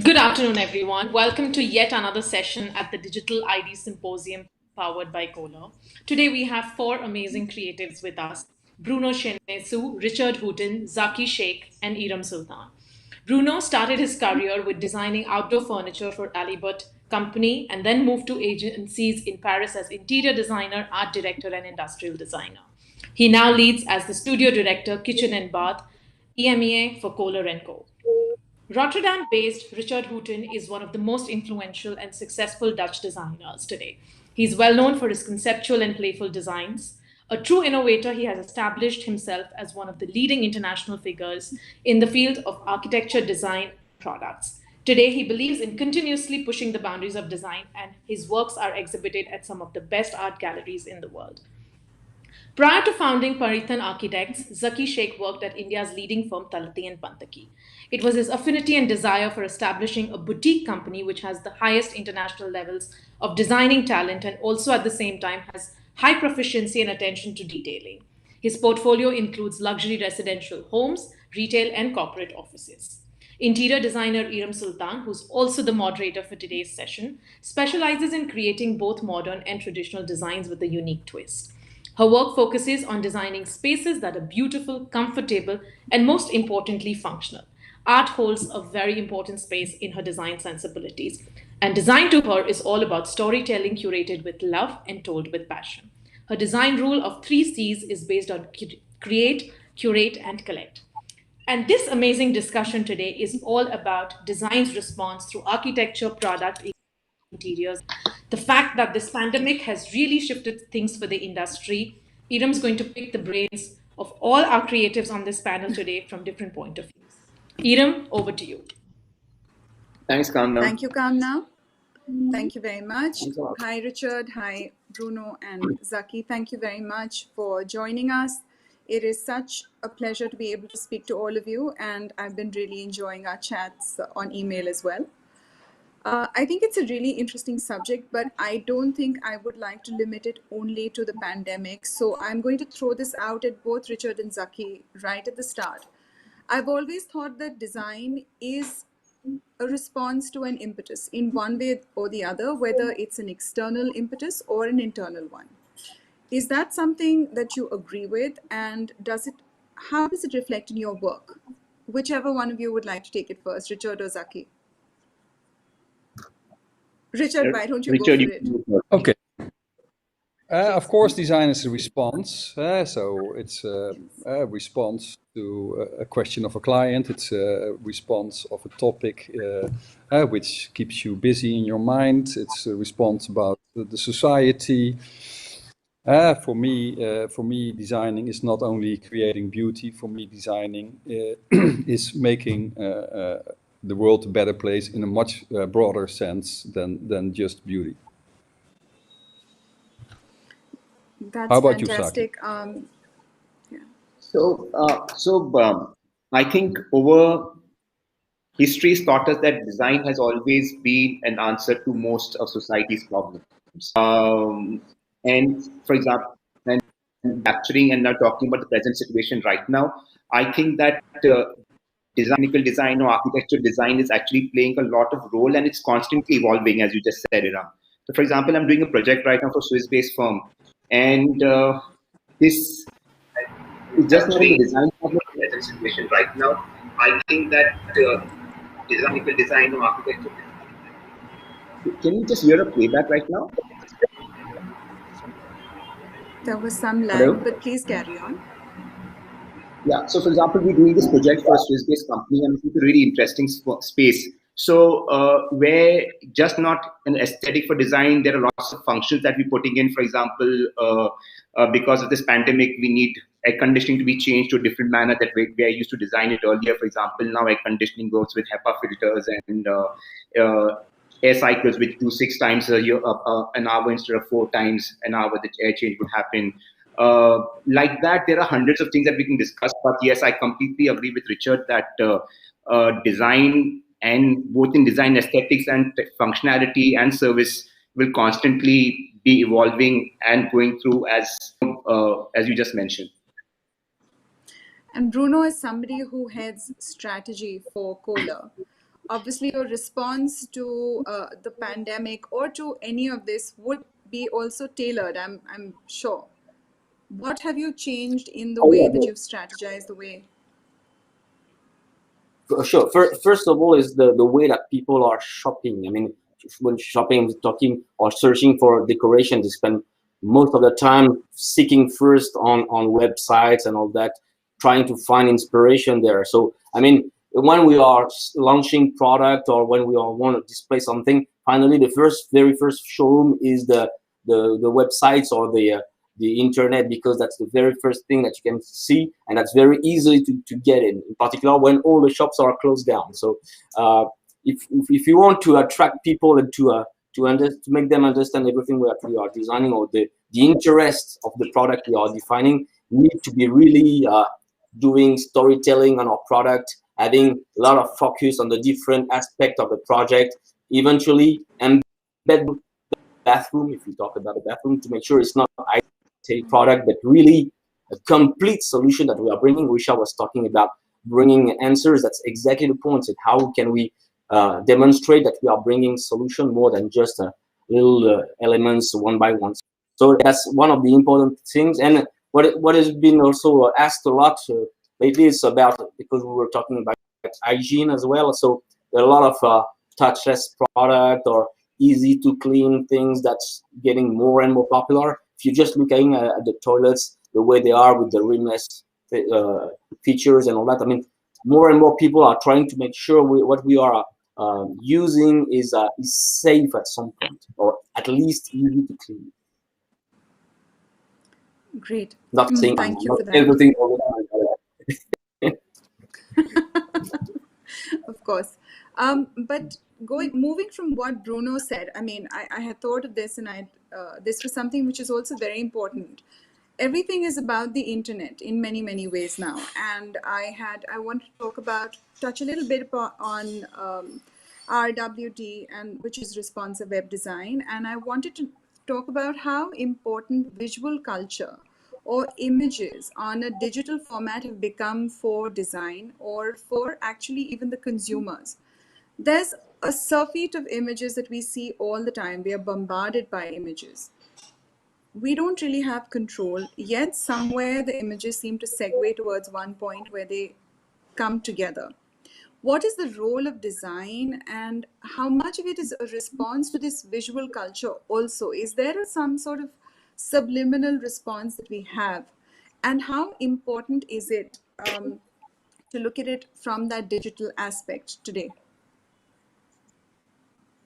Good afternoon, everyone. Welcome to yet another session at the Digital ID Symposium powered by Kohler. Today, we have four amazing creatives with us: Bruno Chenesseau, Richard Hooten, Zaki, Shaikh, and Iram Sultan. Bruno started his career with designing outdoor furniture for Alibert Company and then moved to agencies in Paris as interior designer, art director, and industrial designer. He now leads as the studio director, kitchen and bath, EMEA for Kohler & Co. Rotterdam based Richard Hooten is one of the most influential and successful Dutch designers today. He's well known for his conceptual and playful designs. A true innovator, he has established himself as one of the leading international figures in the field of architecture, design, and products. Today, he believes in continuously pushing the boundaries of design, and his works are exhibited at some of the best art galleries in the world. Prior to founding Parithan Architects, Zaki Sheikh worked at India's leading firm Talati and Pantaki. It was his affinity and desire for establishing a boutique company which has the highest international levels of designing talent and also at the same time has high proficiency and attention to detailing. His portfolio includes luxury residential homes, retail, and corporate offices. Interior designer Iram Sultan, who's also the moderator for today's session, specializes in creating both modern and traditional designs with a unique twist. Her work focuses on designing spaces that are beautiful, comfortable, and most importantly, functional. Art holds a very important space in her design sensibilities, and design to her is all about storytelling curated with love and told with passion. Her design rule of 3 C's is based on create, curate, and collect. And this amazing discussion today is all about design's response through architecture, product, interiors. The fact that this pandemic has really shifted things for the industry. Iram's going to pick the brains of all our creatives on this panel today from different point of views. Iram, over to you. Thanks, Kamna. Thank you, Kamna. Thank you very much. Hi, Richard. Hi, Bruno and Zaki. Thank you very much for joining us. It is such a pleasure to be able to speak to all of you, and I've been really enjoying our chats on email as well. I think it's a really interesting subject, but I don't think I would like to limit it only to the pandemic. So I'm going to throw this out at both Richard and Zaki right at the start. I've always thought that design is a response to an impetus in one way or the other, whether it's an external impetus or an internal one. Is that something that you agree with? And how does it reflect in your work? Whichever one of you would like to take it first, Richard or Zaki. Richard, why don't you go for it? Okay. Of course, design is a response. So it's a response to a question of a client. It's a response of a topic which keeps you busy in your mind. It's a response about the society. For me, designing is not only creating beauty. For me, designing is making the world a better place in a much broader sense than just beauty. That's How about fantastic. You, Yeah. I think over history has taught us that design has always been an answer to most of society's problems. And for example, and capturing and now talking about the present situation right now, I think that technical design or architecture design is actually playing a lot of role, and it's constantly evolving, as you just said, Iram. So, for example, I'm doing a project right now for a Swiss-based firm, and this is just not the design of the present situation right now. I think that technical design or architecture. Can you just hear a playback right now? There was some lag, Hello? but please carry on. Yeah, so for example, we're doing this project for a Swiss-based company, and it's a really interesting space. So where just not an aesthetic for design, there are lots of functions that we're putting in. For example, because of this pandemic, we need air conditioning to be changed to a different manner that we used to design it earlier. For example, now air conditioning works with HEPA filters and air cycles, which do 6 times an hour instead of 4 times an hour. The air change would happen. Like that, there are hundreds of things that we can discuss. But yes, I completely agree with Richard that design, and both in design aesthetics and functionality and service, will constantly be evolving and going through as you just mentioned. And Bruno is somebody who heads strategy for Kohler. obviously your response to the pandemic or to any of this would be also tailored, I'm sure. What have you changed in the way that you've strategized the way? Sure. First of all, is the way that people are shopping. I mean, when shopping, talking or searching for decoration, they spend most of the time seeking first on websites and all that, trying to find inspiration there. So, I mean, when we are launching product or when we want to display something, finally, the very first showroom is the websites or the internet, because that's the very first thing that you can see, and that's very easy to get in particular when all the shops are closed down. So if you want to attract people and to make them understand everything we are designing, or the interest of the product we are defining, need to be really doing storytelling on our product, having a lot of focus on the different aspect of the project, eventually embed the bathroom, if we talk about the bathroom, to make sure it's not a product, but really a complete solution that we are bringing. Risha was talking about bringing answers. That's exactly the point. And how can we demonstrate that we are bringing solution more than just little elements one by one? So that's one of the important things. And what has been also asked a lot lately is about, because we were talking about hygiene as well. So there are a lot of touchless product or easy to clean things that's getting more and more popular. If you're just looking at the toilets, the way they are with the rimless features and all that, I mean, more and more people are trying to make sure what we are using is safe at some point, or at least easy to clean. Great. Not saying thank you not for that. everything all the time. Of course. But moving from what Bruno said, I mean, I had thought of this, and this was something which is also very important. Everything is about the internet in many, many ways now. And I want to touch a little bit on RWD, which is responsive web design. And I wanted to talk about how important visual culture or images on a digital format have become for design, or for actually even the consumers. There's a surfeit of images that we see all the time. We are bombarded by images. We don't really have control, yet somewhere the images seem to segue towards one point where they come together. What is the role of design, and how much of it is a response to this visual culture also? Is there some sort of subliminal response that we have? And how important is it to look at it from that digital aspect today?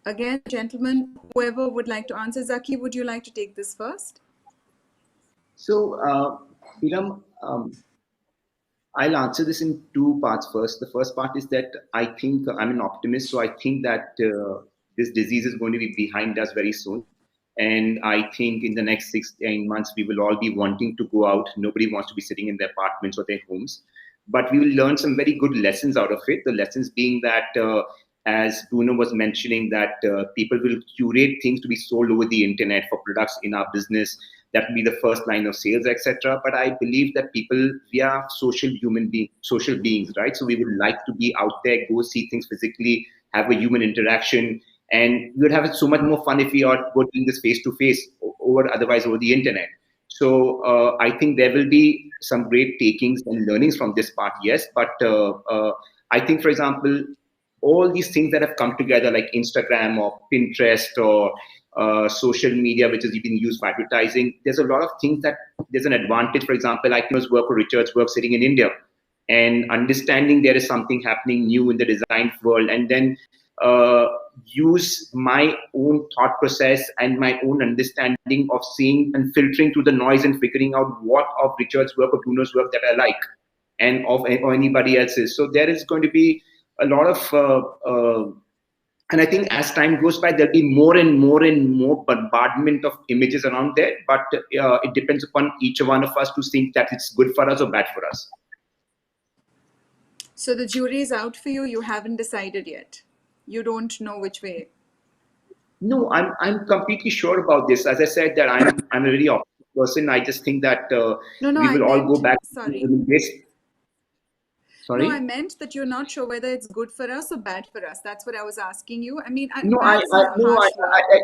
Again, gentlemen, whoever would like to answer. Zaki, would you like to take this first? So, Iram, I'll answer this in two parts first. The first part is that I think I'm an optimist, so I think that this disease is going to be behind us very soon. And I think in the next 6 to 8 months, we will all be wanting to go out. Nobody wants to be sitting in their apartments or their homes. But we will learn some very good lessons out of it. The lessons being that, as Bruno was mentioning, that people will curate things to be sold over the internet for products in our business. That will be the first line of sales, etc. But I believe that we are social beings, right? So we would like to be out there, go see things physically, have a human interaction. And we would have so much more fun if we are doing this face-to-face otherwise over the internet. So I think there will be some great takings and learnings from this part, yes. But I think, for example, all these things that have come together, like Instagram or Pinterest or social media, which is being used for advertising, there's a lot of things that there's an advantage. For example, like work or Richard's work sitting in India and understanding there is something happening new in the design world, and then use my own thought process and my own understanding of seeing and filtering through the noise and figuring out what of Richard's work or Bruno's work that I like, and or anybody else's. So there is going to be a lot of and I think as time goes by, there'll be more and more and more bombardment of images around there. But it depends upon each one of us to think that it's good for us or bad for us. So the jury is out for you. You haven't decided yet. You don't know which way. No, I'm completely sure about this. As I said, that I'm a very optimistic person. I just think that we will all go back. Sorry. Sorry? No, I meant that you're not sure whether it's good for us or bad for us. That's what I was asking you. I mean, No, bad's a harsh word.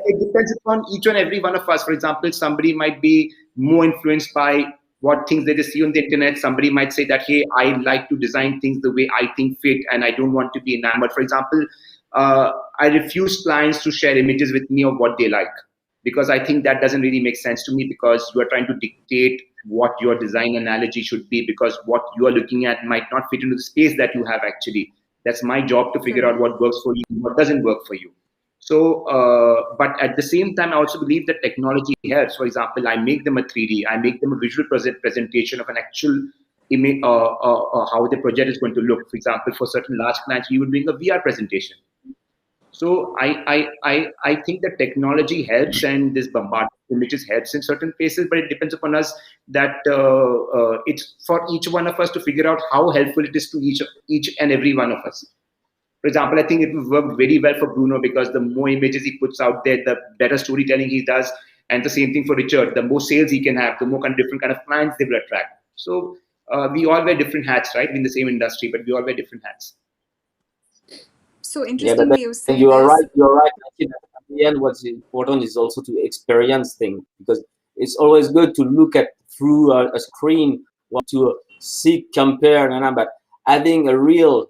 it depends upon each and every one of us. For example, somebody might be more influenced by what things they just see on the internet. Somebody might say that, hey, I like to design things the way I think fit, and I don't want to be enamored. For example, I refuse clients to share images with me of what they like, because I think that doesn't really make sense to me, because you are trying to dictate what your design analogy should be, because what you are looking at might not fit into the space that you have actually. That's my job to figure out what works for you and what doesn't work for you. So, but at the same time, I also believe that technology helps. For example, I make them a 3D, I make them a visual presentation of an actual image, how the project is going to look. For example, for certain large clients, we would bring a VR presentation. So I think that technology helps, and this bombardment of images helps in certain places, but it depends upon us that it's for each one of us to figure out how helpful it is to each and every one of us. For example, I think it worked very well for Bruno, because the more images he puts out there, the better storytelling he does. And the same thing for Richard. The more sales he can have, the more different kind of clients they will attract. So we all wear different hats, right? In the same industry, but we all wear different hats. So Yeah, but interestingly, you say you are this. right. You're right. I think that at the end, what's important is also to experience things, because it's always good to look at through a screen, what to see, compare, but having a real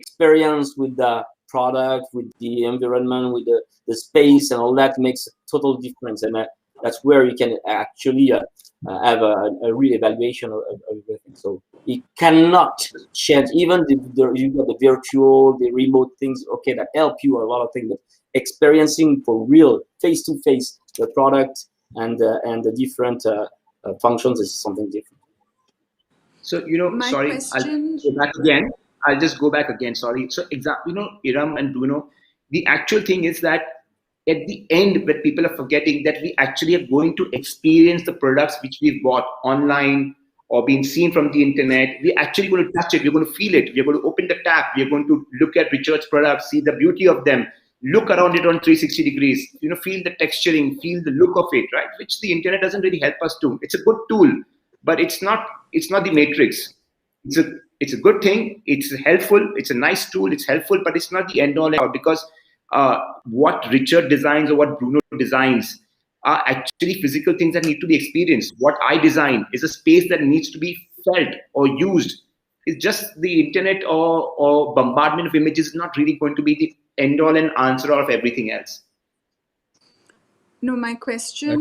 experience with the product, with the environment, with the space, and all that makes a total difference. And that's where you can actually have a real evaluation of everything. So it cannot change. Even you got the virtual, the remote things, okay, that help you a lot of things. But experiencing for real, face to face, the product and the different functions is something different. So My sorry, question. I'll go back again. I'll just go back again. Sorry. So Iram and Bruno, the actual thing is that at the end, when people are forgetting that we actually are going to experience the products which we've bought online or been seen from the internet, we're actually going to touch it. We're going to feel it. We're going to open the tap. We're going to look at Richard's products, see the beauty of them, look around it on 360 degrees, feel the texturing, feel the look of it, right? Which the internet doesn't really help us to. It's a good tool, but it's not the matrix. It's a good thing. It's helpful. It's a nice tool. It's helpful, but it's not the end all out, because what Richard designs or what Bruno designs are actually physical things that need to be experienced. What I design is a space that needs to be felt or used. It's just the internet or bombardment of images is not really going to be the end all and answer all of everything else. No, my question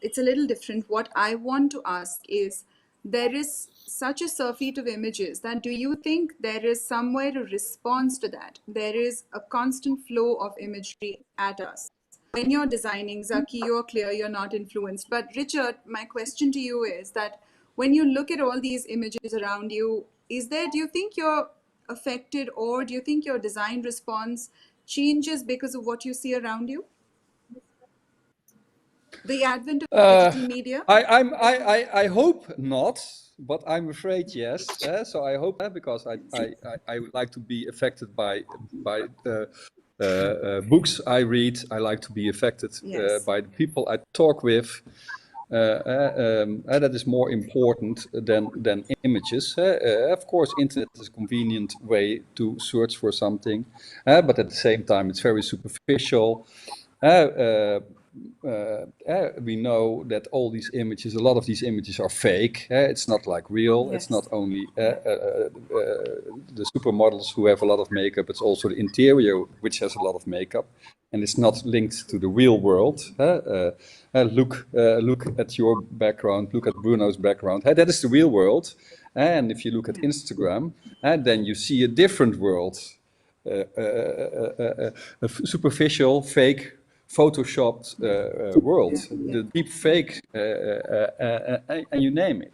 it's a little different. What I want to ask is, there is such a surfeit of images that do you think there is somewhere a response to that? There is a constant flow of imagery at us. When you're designing, Zaki, you're clear, you're not influenced. But Richard, my question to you is that when you look at all these images around you, do you think you're affected, or do you think your design response changes because of what you see around you? The advent of digital media? I hope not, but I'm afraid yes. So I hope because I would like to be affected by books I read. I like to be affected by the people I talk with. That is more important than images. Of course, internet is a convenient way to search for something, but at the same time, it's very superficial. We know that all these images, a lot of these images are fake. It's not like real. It's not only the supermodels who have a lot of makeup, it's also the interior which has a lot of makeup, and it's not linked to the real world. Look at your background, look at Bruno's background. That is the real world. And if you look at Instagram, then you see a different world, a superficial, fake, photoshopped world, the deep fake, and you name it.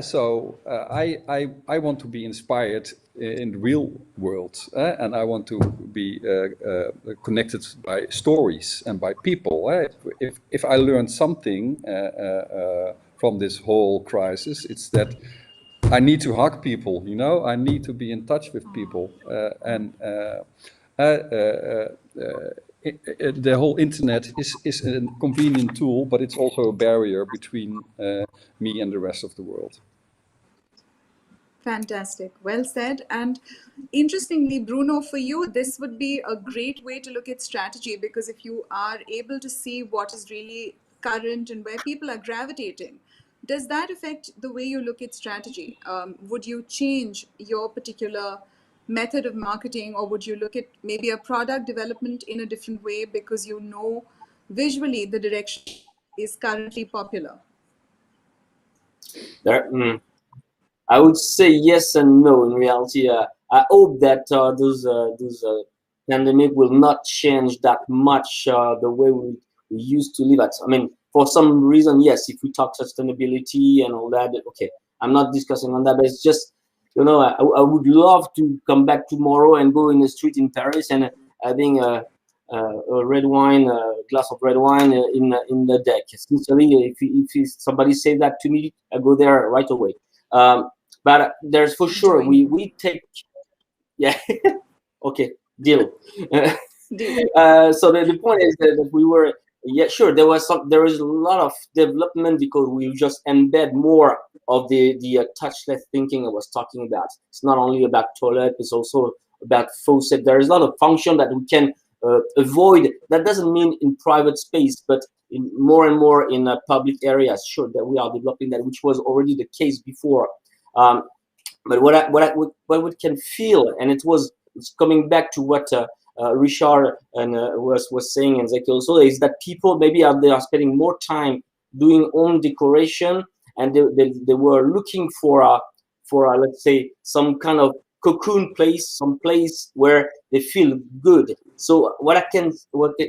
So I want to be inspired in the real world, and I want to be connected by stories and by people. If I learned something from this whole crisis, it's that I need to hug people. I need to be in touch with people, and the whole internet is a convenient tool, but it's also a barrier between me and the rest of the world. Fantastic. Well said. And interestingly, Bruno, for you, this would be a great way to look at strategy, because if you are able to see what is really current and where people are gravitating, does that affect the way you look at strategy? Would you change your particular method of marketing, or would you look at maybe a product development in a different way because you know visually the direction is currently popular? I would say yes and no. In reality, I hope that those pandemic will not change that much the way we used to live. I mean, for some reason, yes. If we talk sustainability and all that, okay. I'm not discussing on that, but it's just, you know, I would love to come back tomorrow and go in the street in Paris and having a red wine, a glass of red wine in the deck. Sincerely, if somebody say that to me, I go there right away. But there's for sure we take, yeah. Okay, deal. So the point is that we were, yeah, sure, there is a lot of development because we just embed more of the touchless thinking I was talking about. It's not only about toilet, it's also about faucet. There is a lot of function that we can avoid. That doesn't mean in private space, but in more and more in public areas. Sure, that we are developing that, which was already the case before. But what we can feel, and it's coming back to what Richard and was saying, and Zaki also, is that people maybe they are spending more time doing home decoration, and they were looking for let's say some kind of cocoon place, some place where they feel good. So what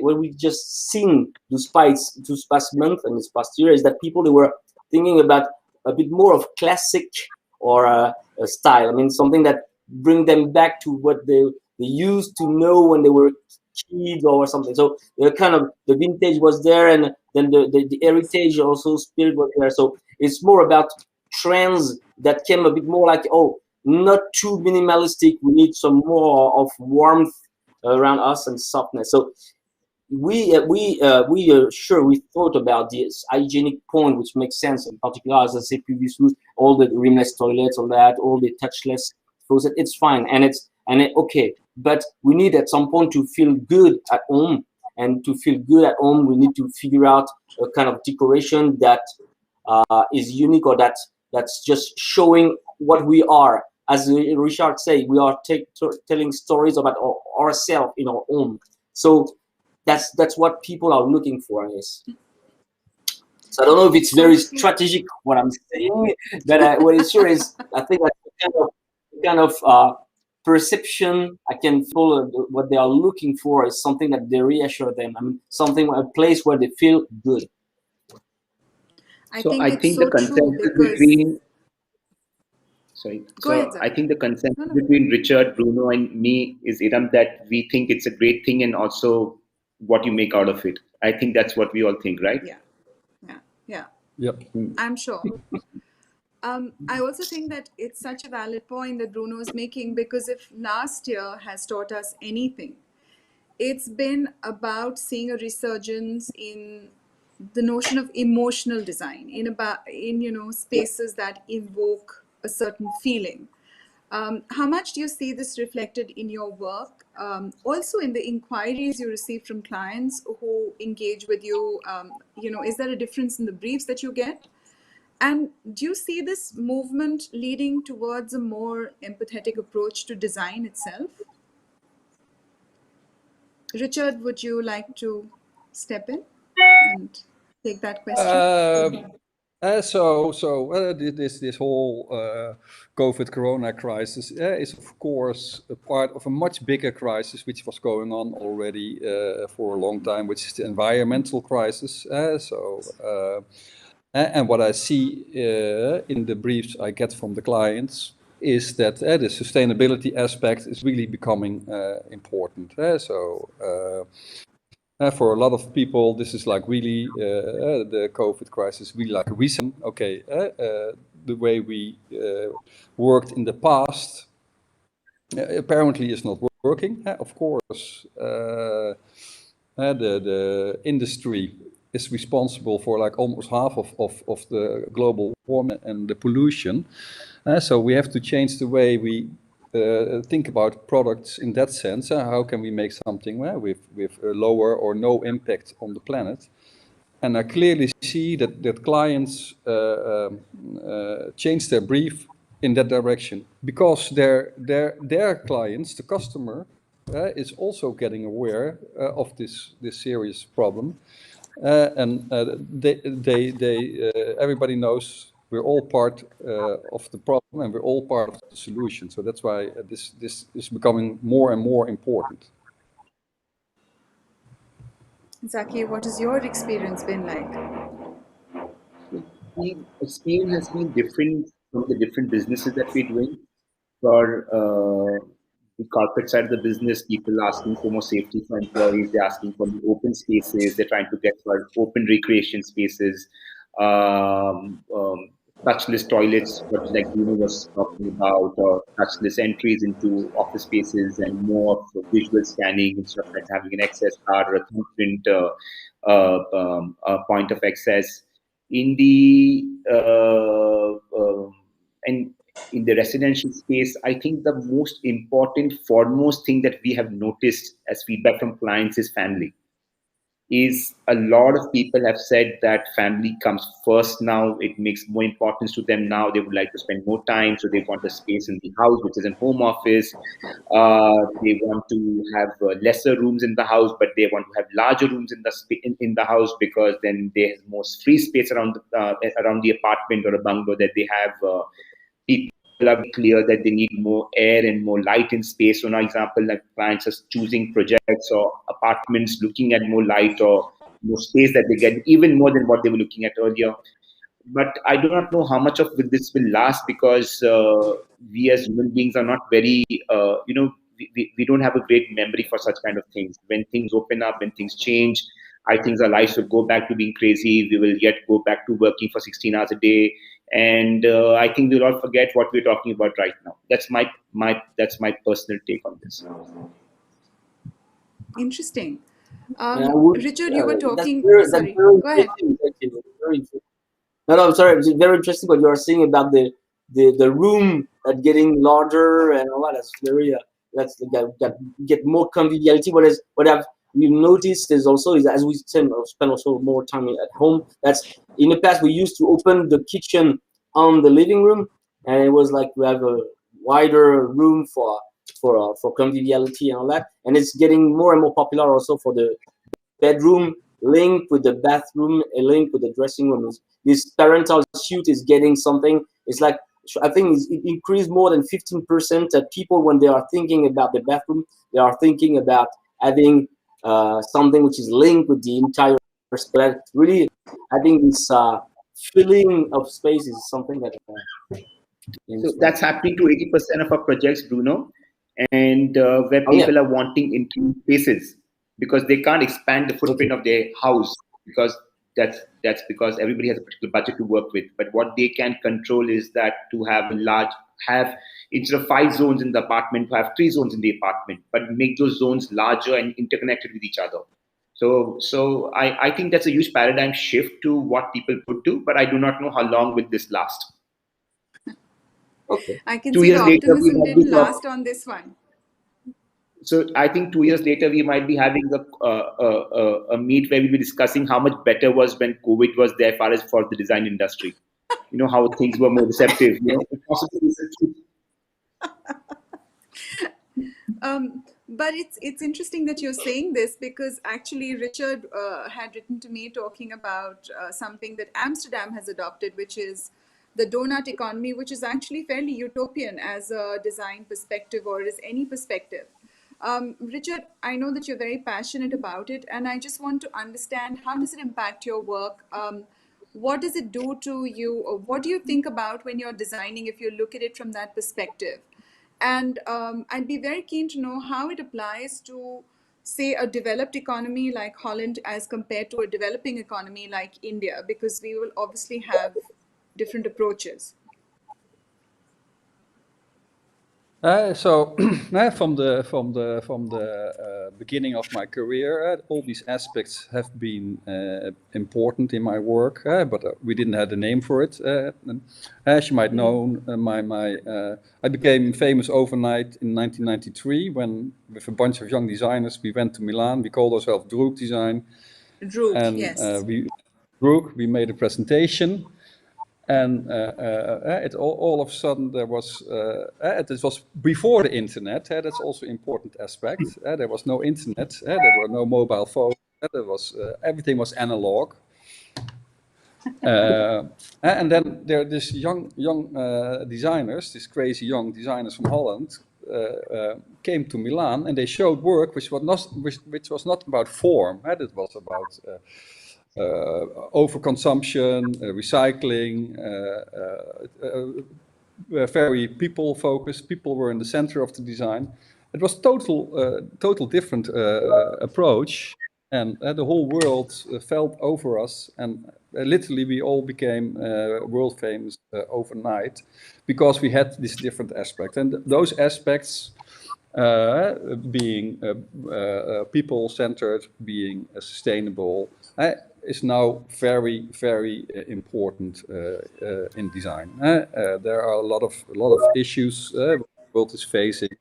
we just seen this past month and this past year is that people, they were thinking about a bit more of classic or a style. I mean, something that bring them back to what they used to know when they were kids or something. So the vintage was there, and then the heritage also spirit was there. So it's more about trends that came a bit more like, oh, not too minimalistic. We need some more of warmth around us and softness. So we thought about this hygienic point, which makes sense, in particular, as I said previously, all the rimless toilets, all that, all the touchless faucet. It's fine, okay, but we need at some point to feel good at home, and to feel good at home, we need to figure out a kind of decoration that is unique, or that's just showing what we are. As Richard said, we are telling stories about ourselves in our home. So that's what people are looking for, I guess. So I don't know if it's very strategic what I'm saying, but what it sure is, I think that kind of perception, I can feel what they are looking for is something that they reassure them. I mean, a place where they feel good. I think the consensus between I think the consensus between Richard, Bruno, and me is, Iram, that we think it's a great thing, and also what you make out of it. I think that's what we all think, right? Yeah. Yep. I'm sure. I also think that it's such a valid point that Bruno is making, because if last year has taught us anything, it's been about seeing a resurgence in the notion of emotional design, in spaces that evoke a certain feeling. How much do you see this reflected in your work? Also in the inquiries you receive from clients who engage with you, is there a difference in the briefs that you get? And do you see this movement leading towards a more empathetic approach to design itself? Richard, would you like to step in and take that question? This whole COVID Corona crisis is of course a part of a much bigger crisis which was going on already for a long time, which is the environmental crisis. And what I see in the briefs I get from the clients is that the sustainability aspect is really becoming important. For a lot of people, this is like really the COVID crisis, really like a reason. Okay, the way we worked in the past apparently is not working. Of course, the industry is responsible for like almost half of the global warming and the pollution. So we have to change the way we think about products in that sense. How can we make something with a lower or no impact on the planet? And I clearly see that clients change their brief in that direction, because their clients, the customer, is also getting aware of this serious problem, and everybody knows we're all part of the problem and we're all part of the solution. So that's why this is becoming more and more important. Zaki, what has your experience been like? The experience has been different from the different businesses that we're doing. For the corporate side of the business, people are asking for more safety for employees. They're asking for the open spaces. They're trying to get for open recreation spaces, um, um, touchless toilets, what like Bruno was talking about, or touchless entries into office spaces, and more of visual scanning instead of like having an access card or a thumbprint point of access. In the and in the residential space, I think the most important, foremost thing that we have noticed as feedback from clients is family. Is a lot of people have said that family comes first now. It makes more importance to them now. They would like to spend more time, so they want a space in the house, which is a home office. They want to have lesser rooms in the house, but they want to have larger rooms in in the house, because then there's more free space around the apartment or a bungalow that they have. People are clear that they need more air and more light in space. So, for example, like clients are choosing projects or apartments looking at more light or more space that they get, even more than what they were looking at earlier. But I do not know how much of this will last, because we as human beings are not very, we don't have a great memory for such kind of things. When things open up, when things change, I think our lives will go back to being crazy. We will yet go back to working for 16 hours a day. And I think we'll all forget what we're talking about right now. That's my personal take on this. Interesting. And I would, Richard, you were that's talking. very, that's Sorry, very go ahead. interesting. Actually. Very interesting. No, I'm sorry. It's very interesting what you are saying about the room that getting larger and all that. That's very that get more conviviality. We've noticed is also is as we spend also more time at home. That's in the past we used to open the kitchen on the living room, and it was like we have a wider room for conviviality and all that. And it's getting more and more popular also for the bedroom linked with the bathroom, a link with the dressing room. This parental suite is getting something. It's like I think it increased more than 15% that people, when they are thinking about the bathroom, they are thinking about having something which is linked with the entire space. Really, I think this filling of space is something that. So that's happening to 80% of our projects, Bruno, and where Oh, yeah. people are wanting intimate spaces because they can't expand the footprint of their house, because that's because everybody has a particular budget to work with. But what they can control is that to have instead of 5 zones in the apartment, to have 3 zones in the apartment, but make those zones larger and interconnected with each other. So I think that's a huge paradigm shift to what people could do, but I do not know how long will this last. Okay. I can 2 see the years later, we optimism might be didn't last on this one. So I think 2 years later, we might be having a meet where we'll be discussing how much better was when COVID was there, far as for the design industry. You know how things were more receptive. You know, possibly. But it's interesting that you're saying this, because actually Richard had written to me talking about something that Amsterdam has adopted, which is the donut economy, which is actually fairly utopian as a design perspective or as any perspective. Richard, I know that you're very passionate about it, and I just want to understand, how does it impact your work? What does it do to you? Or what do you think about when you're designing, if you look at it from that perspective? And I'd be very keen to know how it applies to, say, a developed economy like Holland as compared to a developing economy like India, because we will obviously have different approaches. So from the beginning of my career, all these aspects have been important in my work, but we didn't have a name for it. As you might know, I became famous overnight in 1993 when, with a bunch of young designers, we went to Milan. We called ourselves Droog Design, Droog, and yes. we made a presentation. And it all of a sudden there was, it was before the internet. That's also important aspect. There was no internet. There were no mobile phones. There was everything was analog. And then there are these young designers, these crazy young designers from Holland, came to Milan and they showed work which was not about form. It was about overconsumption, recycling, very people focused. People were in the center of the design. It was total different approach, and the whole world fell over us, and literally we all became world famous overnight because we had this different aspect, and those aspects being people centered, being sustainable. Is now very, very important in design. There are a lot of issues the world is facing.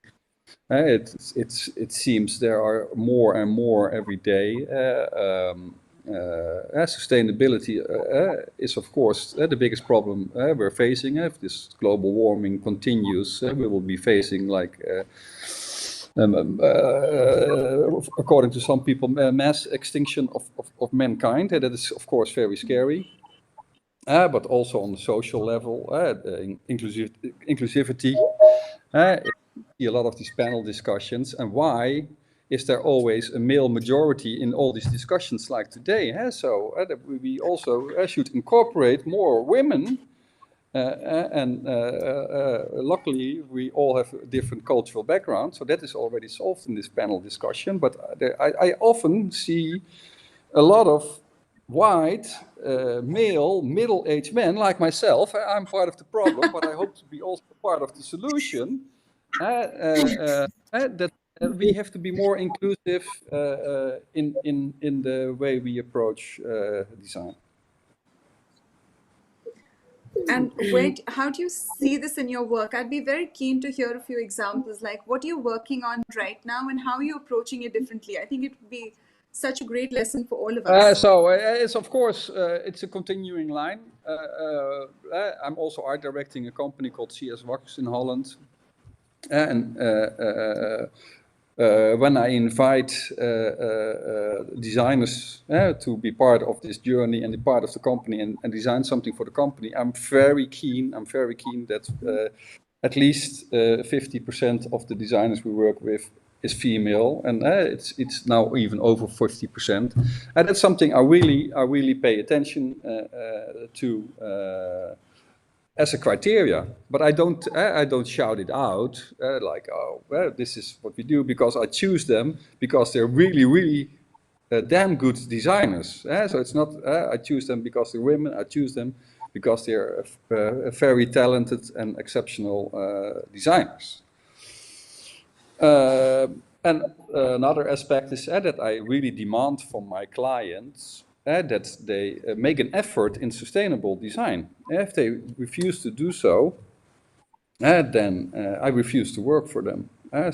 It seems there are more and more every day. Sustainability is, of course, the biggest problem we're facing. If this global warming continues, we will be facing like. According to some people, mass extinction of mankind. That is, of course, very scary. But also on the social level, inclusivity. See a lot of these panel discussions. And why is there always a male majority in all these discussions like today? So we also should incorporate more women. Luckily, we all have a different cultural background, so that is already solved in this panel discussion. But I often see a lot of white, male, middle-aged men like myself. I'm part of the problem, but I hope to be also part of the solution. That we have to be more inclusive in the way we approach design. And how do you see this in your work? I'd be very keen to hear a few examples, like what are you working on right now and how are you approaching it differently? I think it would be such a great lesson for all of us. So it's, of course, it's a continuing line. I'm also art directing a company called CS Wax in Holland. And when I invite designers to be part of this journey and be part of the company and design something for the company, I'm very keen that at least 50% of the designers we work with is female, and it's now even over 50%. And that's something I really pay attention to. As a criteria, but I don't shout it out like, oh, well, this is what we do, because I choose them because they're really damn good designers. So it's not I choose them because they're women. I choose them because they're very talented and exceptional designers. And another aspect is that I really demand from my clients that they make an effort in sustainable design. If they refuse to do so, then I refuse to work for them. I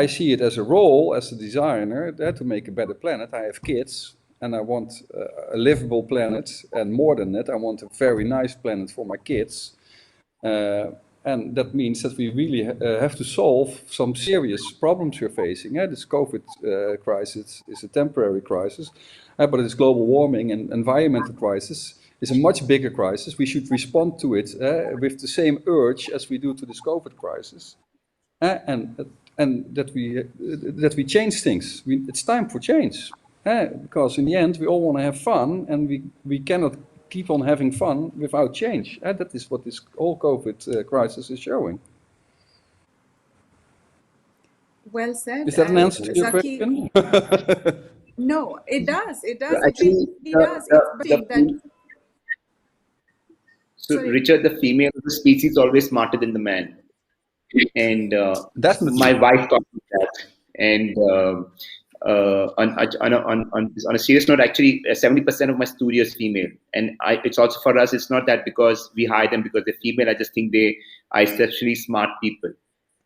see it as a role as a designer to make a better planet. I have kids and I want a livable planet, and more than that, I want a very nice planet for my kids. And that means that we really have to solve some serious problems we're facing. This COVID crisis is a temporary crisis, but this global warming and environmental crisis is a much bigger crisis. We should respond to it with the same urge as we do to this COVID crisis, and that we change things. It's time for change, because in the end we all want to have fun, and we cannot keep on having fun without change. That is what this whole COVID crisis is showing. Well said. Is that an answer to your Zaki, question? No, it does. It does. Actually, it does. So, Richard, the female of the species is always smarter than the man. and Definitely. my wife taught me that. And on a serious note, actually, 70% of my studio is female, and it's also for us. It's not that because we hire them because they're female. I just think they are exceptionally smart people.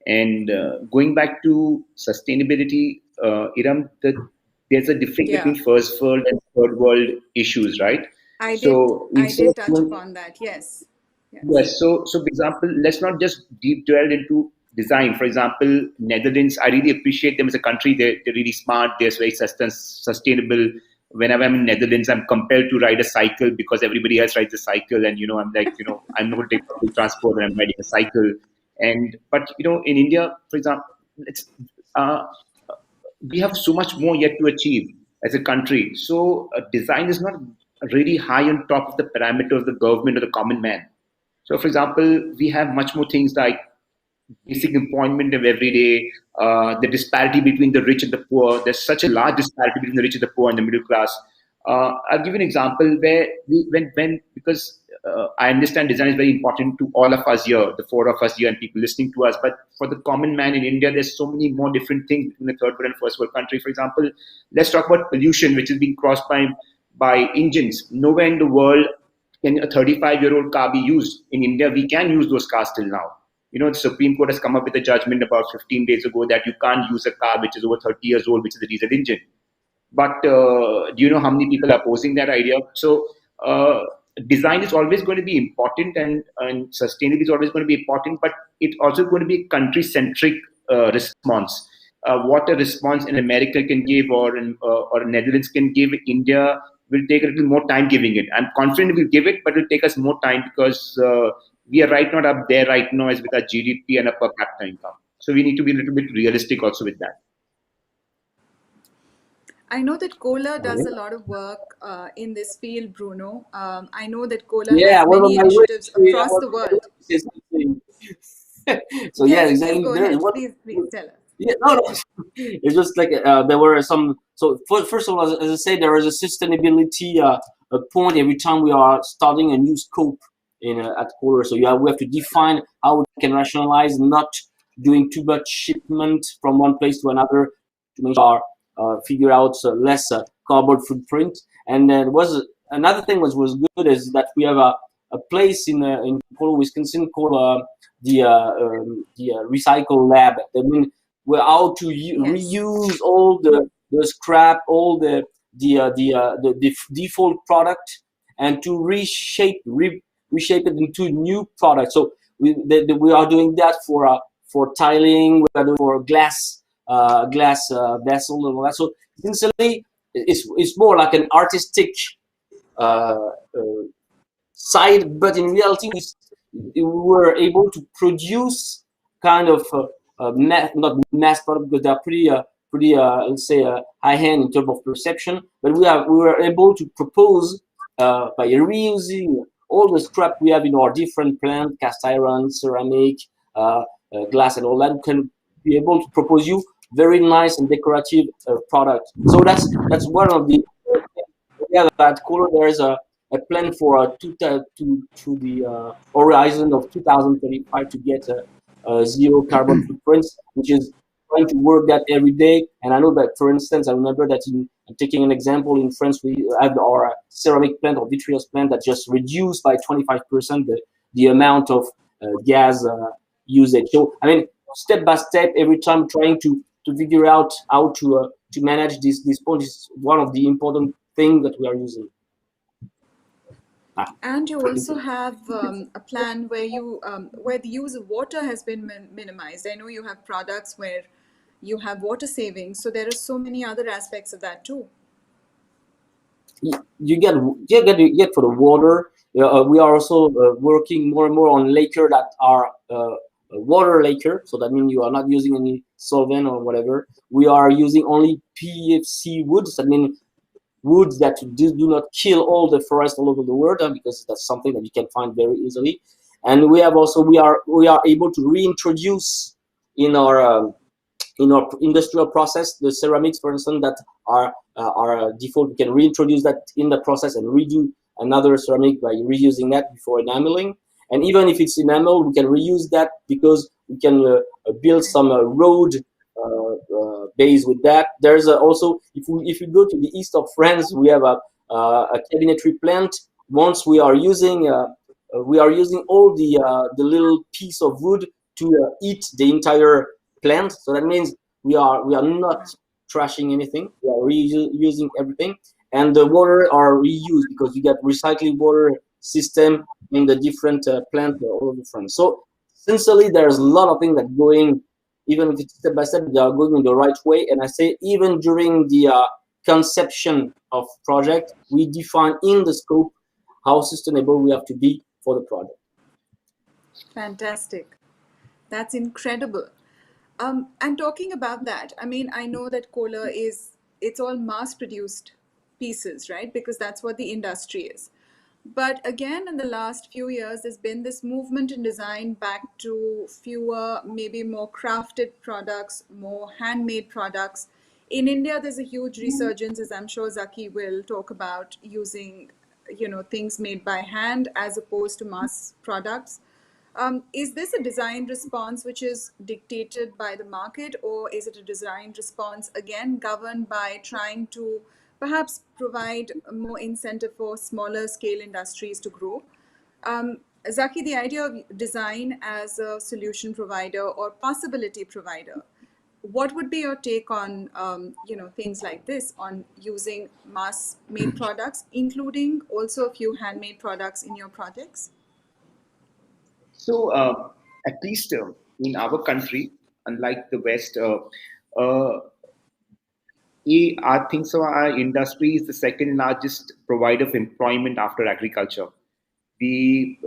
And going back to sustainability, Iram, there's a difference Yeah, between first world and third world issues, right? I did. So I instead did of touch doing upon that. Yes. Yes. Yes. So for example, let's not just deep delve into design. For example, Netherlands, I really appreciate them as a country. They're really smart. They're very sustainable. Whenever I'm in Netherlands, I'm compelled to ride a cycle because everybody else rides a cycle. And, I'm like, I'm not going to take public transport and I'm riding a cycle. But, in India, for example, uh, we have so much more yet to achieve as a country. So design is not really high on top of the parameter of the government or the common man. So, for example, we have much more things like basic employment of every day, the disparity between the rich and the poor. There's such a large disparity between the rich and the poor and the middle class. I'll give you an example where because I understand design is very important to all of us here, the four of us here, and people listening to us. But for the common man in India, there's so many more different things between the third world and first world country. For example, let's talk about pollution, which is being caused by engines. Nowhere in the world can a 35-year-old car be used. In India, we can use those cars till now. The Supreme Court has come up with a judgment about 15 days ago that you can't use a car which is over 30 years old, which is a diesel engine. But do you know how many people are opposing that idea? So design is always going to be important, and sustainability is always going to be important, but it's also going to be a country-centric response. What a response in America can give or Netherlands can give, India will take a little more time giving it. I'm confident we'll give it, but it'll take us more time because we are right not up there right now as with our GDP and our per capita income. So we need to be a little bit realistic also with that. I know that Kohler does a lot of work in this field, Bruno. I know that Kohler Yeah, has one of many my initiatives wishes, across the world. so yeah, Yes, please exactly. go There is ahead. what. Please tell us. Yeah, no. It's just like there were some. So first of all, as I say, there is a sustainability a point every time we are starting a new scope at Kohler. So we have to define how we can rationalize not doing too much shipment from one place to another to make sure figure out less carbon footprint. And then another thing was good is that we have a place in Kohler, Wisconsin called the recycle lab. I mean, we're out to reuse all the scrap, all the default product, and to reshape it into new products. So we are doing that for tiling, we are doing for glass vessel and all that. So essentially, it's more like an artistic side, but in reality, we were able to produce kind of not mass product because they're pretty let's say high end in terms of perception, but we were able to propose by reusing all the scrap we have in our different plants, cast iron, ceramic, glass, and all that. We can be able to propose you very nice and decorative product. So that's one of the at Kohler. There is a plan for to the horizon of 2035 to get a zero carbon footprints, which is trying to work that every day. And I know that, for instance, I remember that I'm taking an example in France, we have our ceramic plant or vitreous plant that just reduced by 25% the amount of gas usage. So I mean, step by step, every time trying to figure out how to manage this point is one of the important things that we are using. And you also have a plan where where the use of water has been minimized. I know you have products where you have water savings, so there are so many other aspects of that too. You get for the water. We are also working more and more on lacquer that are water lacquer. So that means you are not using any solvent or whatever. We are using only PFC woods. That means woods that do not kill all the forest all over the world, because that's something that you can find very easily. And we are able to reintroduce in our industrial process the ceramics, for instance, that are default. We can reintroduce that in the process and redo another ceramic by reusing that before enameling. And even if it's enamel, we can reuse that because we can build some road base with that. There's also, if you go to the east of France, we have a cabinetry plant. Once we are using all the little piece of wood to eat the entire plant. So that means we are not trashing anything. We are reusing everything, and the water are reused because you get recycling water system in the different plants all over France. So essentially, there's a lot of things that going, even if it's step by step, they are going in the right way. And I say even during the conception of project, we define in the scope how sustainable we have to be for the project. Fantastic. That's incredible. And talking about that, I mean, I know that Kohler it's all mass-produced pieces, right? Because that's what the industry is. But again, in the last few years, there's been this movement in design back to fewer, maybe more crafted products, more handmade products. In India, there's a huge resurgence, as I'm sure Zaki will talk about, using, things made by hand as opposed to mass products. Is this a design response which is dictated by the market, or is it a design response again governed by trying to perhaps provide more incentive for smaller scale industries to grow? Zaki, the idea of design as a solution provider or possibility provider, what would be your take on things like this, on using mass-made products, including also a few handmade products in your projects? So, at least in our country, unlike the West, I think so. Our industry is the second largest provider of employment after agriculture. The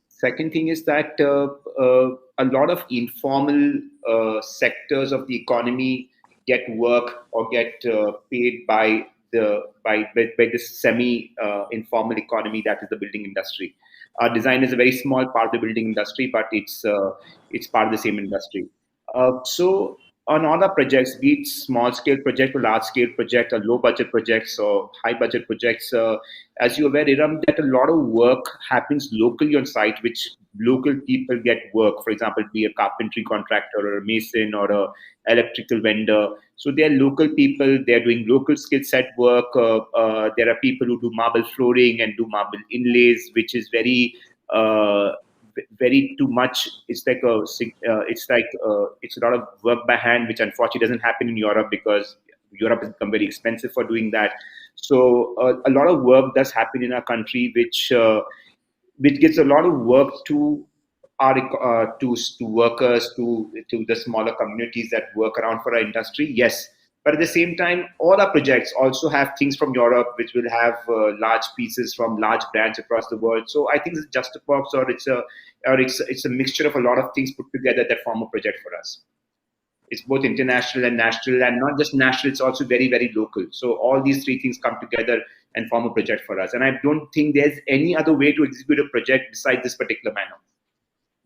second thing is that a lot of informal sectors of the economy get work or get paid by the semi informal economy, that is the building industry. Design is a very small part of the building industry, but it's part of the same industry. So on all our projects, be it small scale project or large scale project or low budget projects or high budget projects, as you're aware, Iram, that a lot of work happens locally on site, which local people get work. For example, be a carpentry contractor or a mason or a electrical vendor. So they're local people. They're doing local skill set work. There are people who do marble flooring and do marble inlays, which is very too much. It's like it's a lot of work by hand, which unfortunately doesn't happen in Europe because Europe has become very expensive for doing that. So a lot of work does happen in our country, which gives a lot of work to our to workers, to the smaller communities that work around for our industry. Yes, but at the same time, all our projects also have things from Europe, which will have large pieces from large brands across the world. So I think it's just a box, or it's a mixture of a lot of things put together that form a project for us. It's both international and national, and not just national, it's also very, very local. So all these three things come together and form a project for us. And I don't think there's any other way to execute a project besides this particular manner,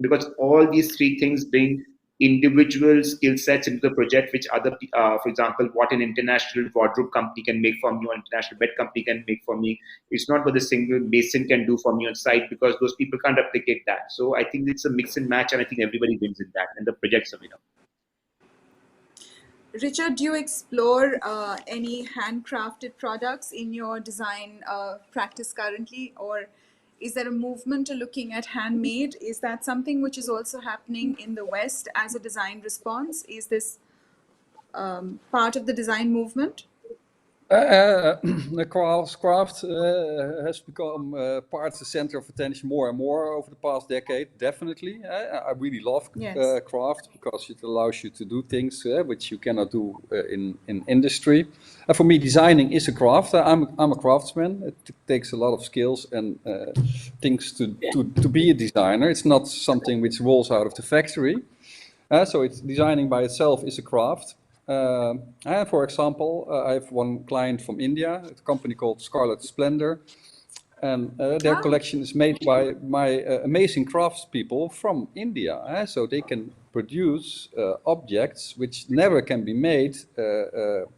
because all these three things bring individual skill sets into the project, which for example, what an international wardrobe company can make for me, or international bed company can make for me, it's not what a single mason can do for me on site, because those people can't replicate that. So I think it's a mix and match, and I think everybody wins in that, and the project's a winner. Richard, do you explore any handcrafted products in your design practice currently, or is there a movement to looking at handmade? Is that something which is also happening in the West as a design response? Is this part of the design movement? The craft has become part of the center of attention more and more over the past decade, definitely. I really love craft because it allows you to do things which you cannot do in industry. For me, designing is a craft. I'm a craftsman. It takes a lot of skills and things to be a designer. It's not something which rolls out of the factory. So it's designing by itself is a craft. For example, I have one client from India, a company called Scarlet Splendor, and their collection is made by my amazing craftspeople from India. So they can produce objects which never can be made in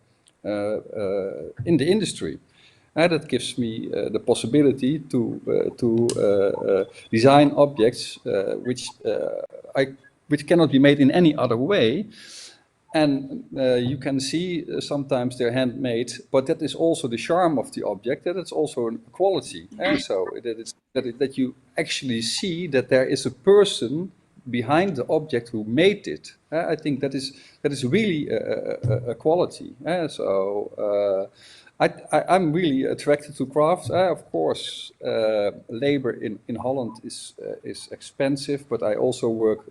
the industry. That gives me the possibility to design objects which I which cannot be made in any other way. And you can see sometimes they're handmade, but that is also the charm of the object, that it's also a quality. So that you actually see that there is a person behind the object who made it. I think that is really a quality. I'm really attracted to crafts. Of course, labor in Holland is expensive, but I also work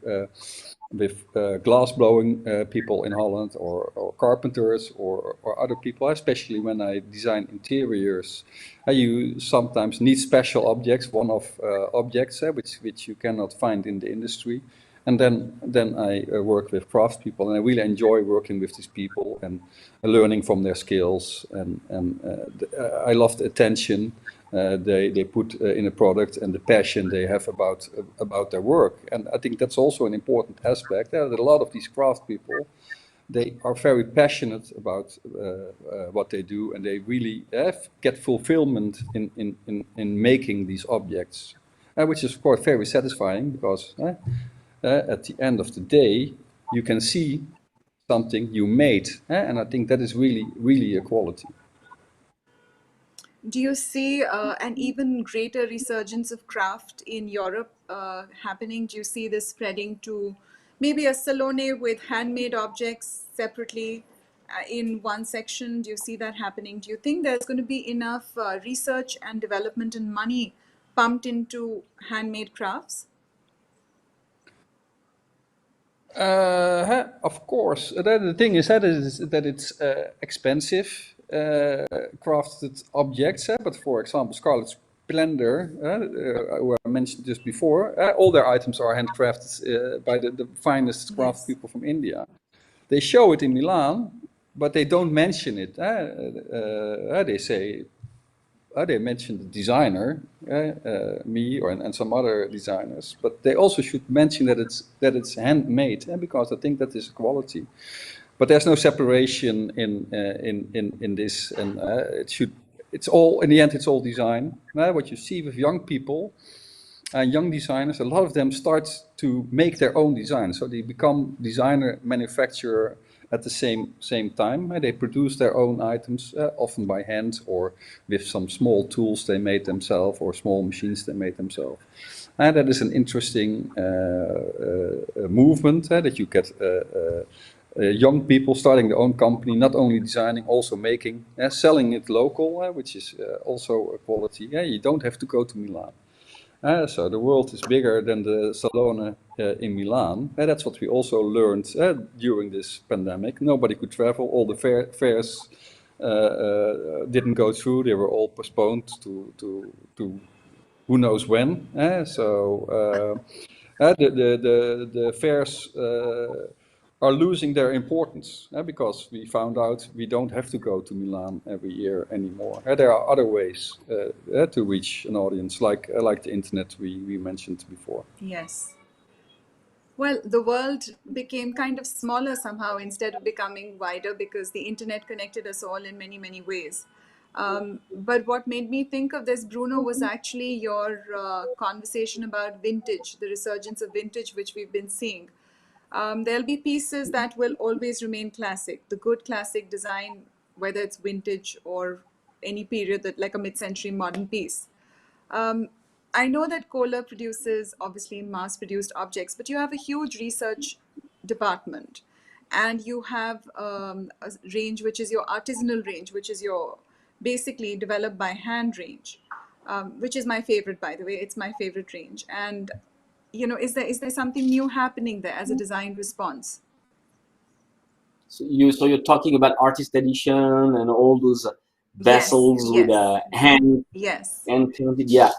with glass blowing people in Holland, or carpenters, or other people, especially when I design interiors. You sometimes need special objects, one-off objects, which you cannot find in the industry. And then I work with craftspeople, and I really enjoy working with these people and learning from their skills. And I love the attention they put in a product, and the passion they have about their work. And I think that's also an important aspect. There are a lot of these craftspeople. They are very passionate about what they do, and they really get fulfillment in making these objects, which is of course very satisfying, because at the end of the day, you can see something you made, and I think that is really a quality. Do you see an even greater resurgence of craft in Europe happening? Do you see this spreading to maybe a salone with handmade objects separately in one section? Do you see that happening? Do you think there's going to be enough research and development and money pumped into handmade crafts? Of course. The thing is that it's expensive crafted objects. But for example, Scarlett Splendor, who I mentioned just before, all their items are handcrafted by the finest craft people from India. They show it in Milan, but they don't mention it. They say, they mention the designer, me and some other designers, but they also should mention that it's handmade, because I think that is a quality. But there's no separation in this, and it's all, in the end, it's all design. What you see with young people, young designers, a lot of them start to make their own design, so they become designer manufacturer at the same time. They produce their own items, often by hand or with some small tools they made themselves, or small machines they made themselves. And that is an interesting movement, that you get young people starting their own company, not only designing, also making, selling it local, which is also a quality. You don't have to go to Milan. So the world is bigger than the salone in Milan. That's what we also learned during this pandemic. Nobody could travel. All the fairs didn't go through. They were all postponed to who knows when. The fairs are losing their importance, because we found out we don't have to go to Milan every year anymore. There are other ways to reach an audience, like the internet we mentioned before. Yes. Well, the world became kind of smaller somehow instead of becoming wider, because the internet connected us all in many, many ways. But what made me think of this, Bruno, was actually your conversation about vintage, the resurgence of vintage, which we've been seeing. There'll be pieces that will always remain classic, the good classic design, whether it's vintage or any period, that like a mid-century modern piece. I know that Kohler produces obviously mass-produced objects, but you have a huge research department, and you have a range which is your artisanal range, which is your basically developed by hand range, which is my favorite, by the way. It's my favorite range. And is there something new happening there as a design response? So you're talking about artist edition and all those vessels with a hand. Yes. And painted. Yeah.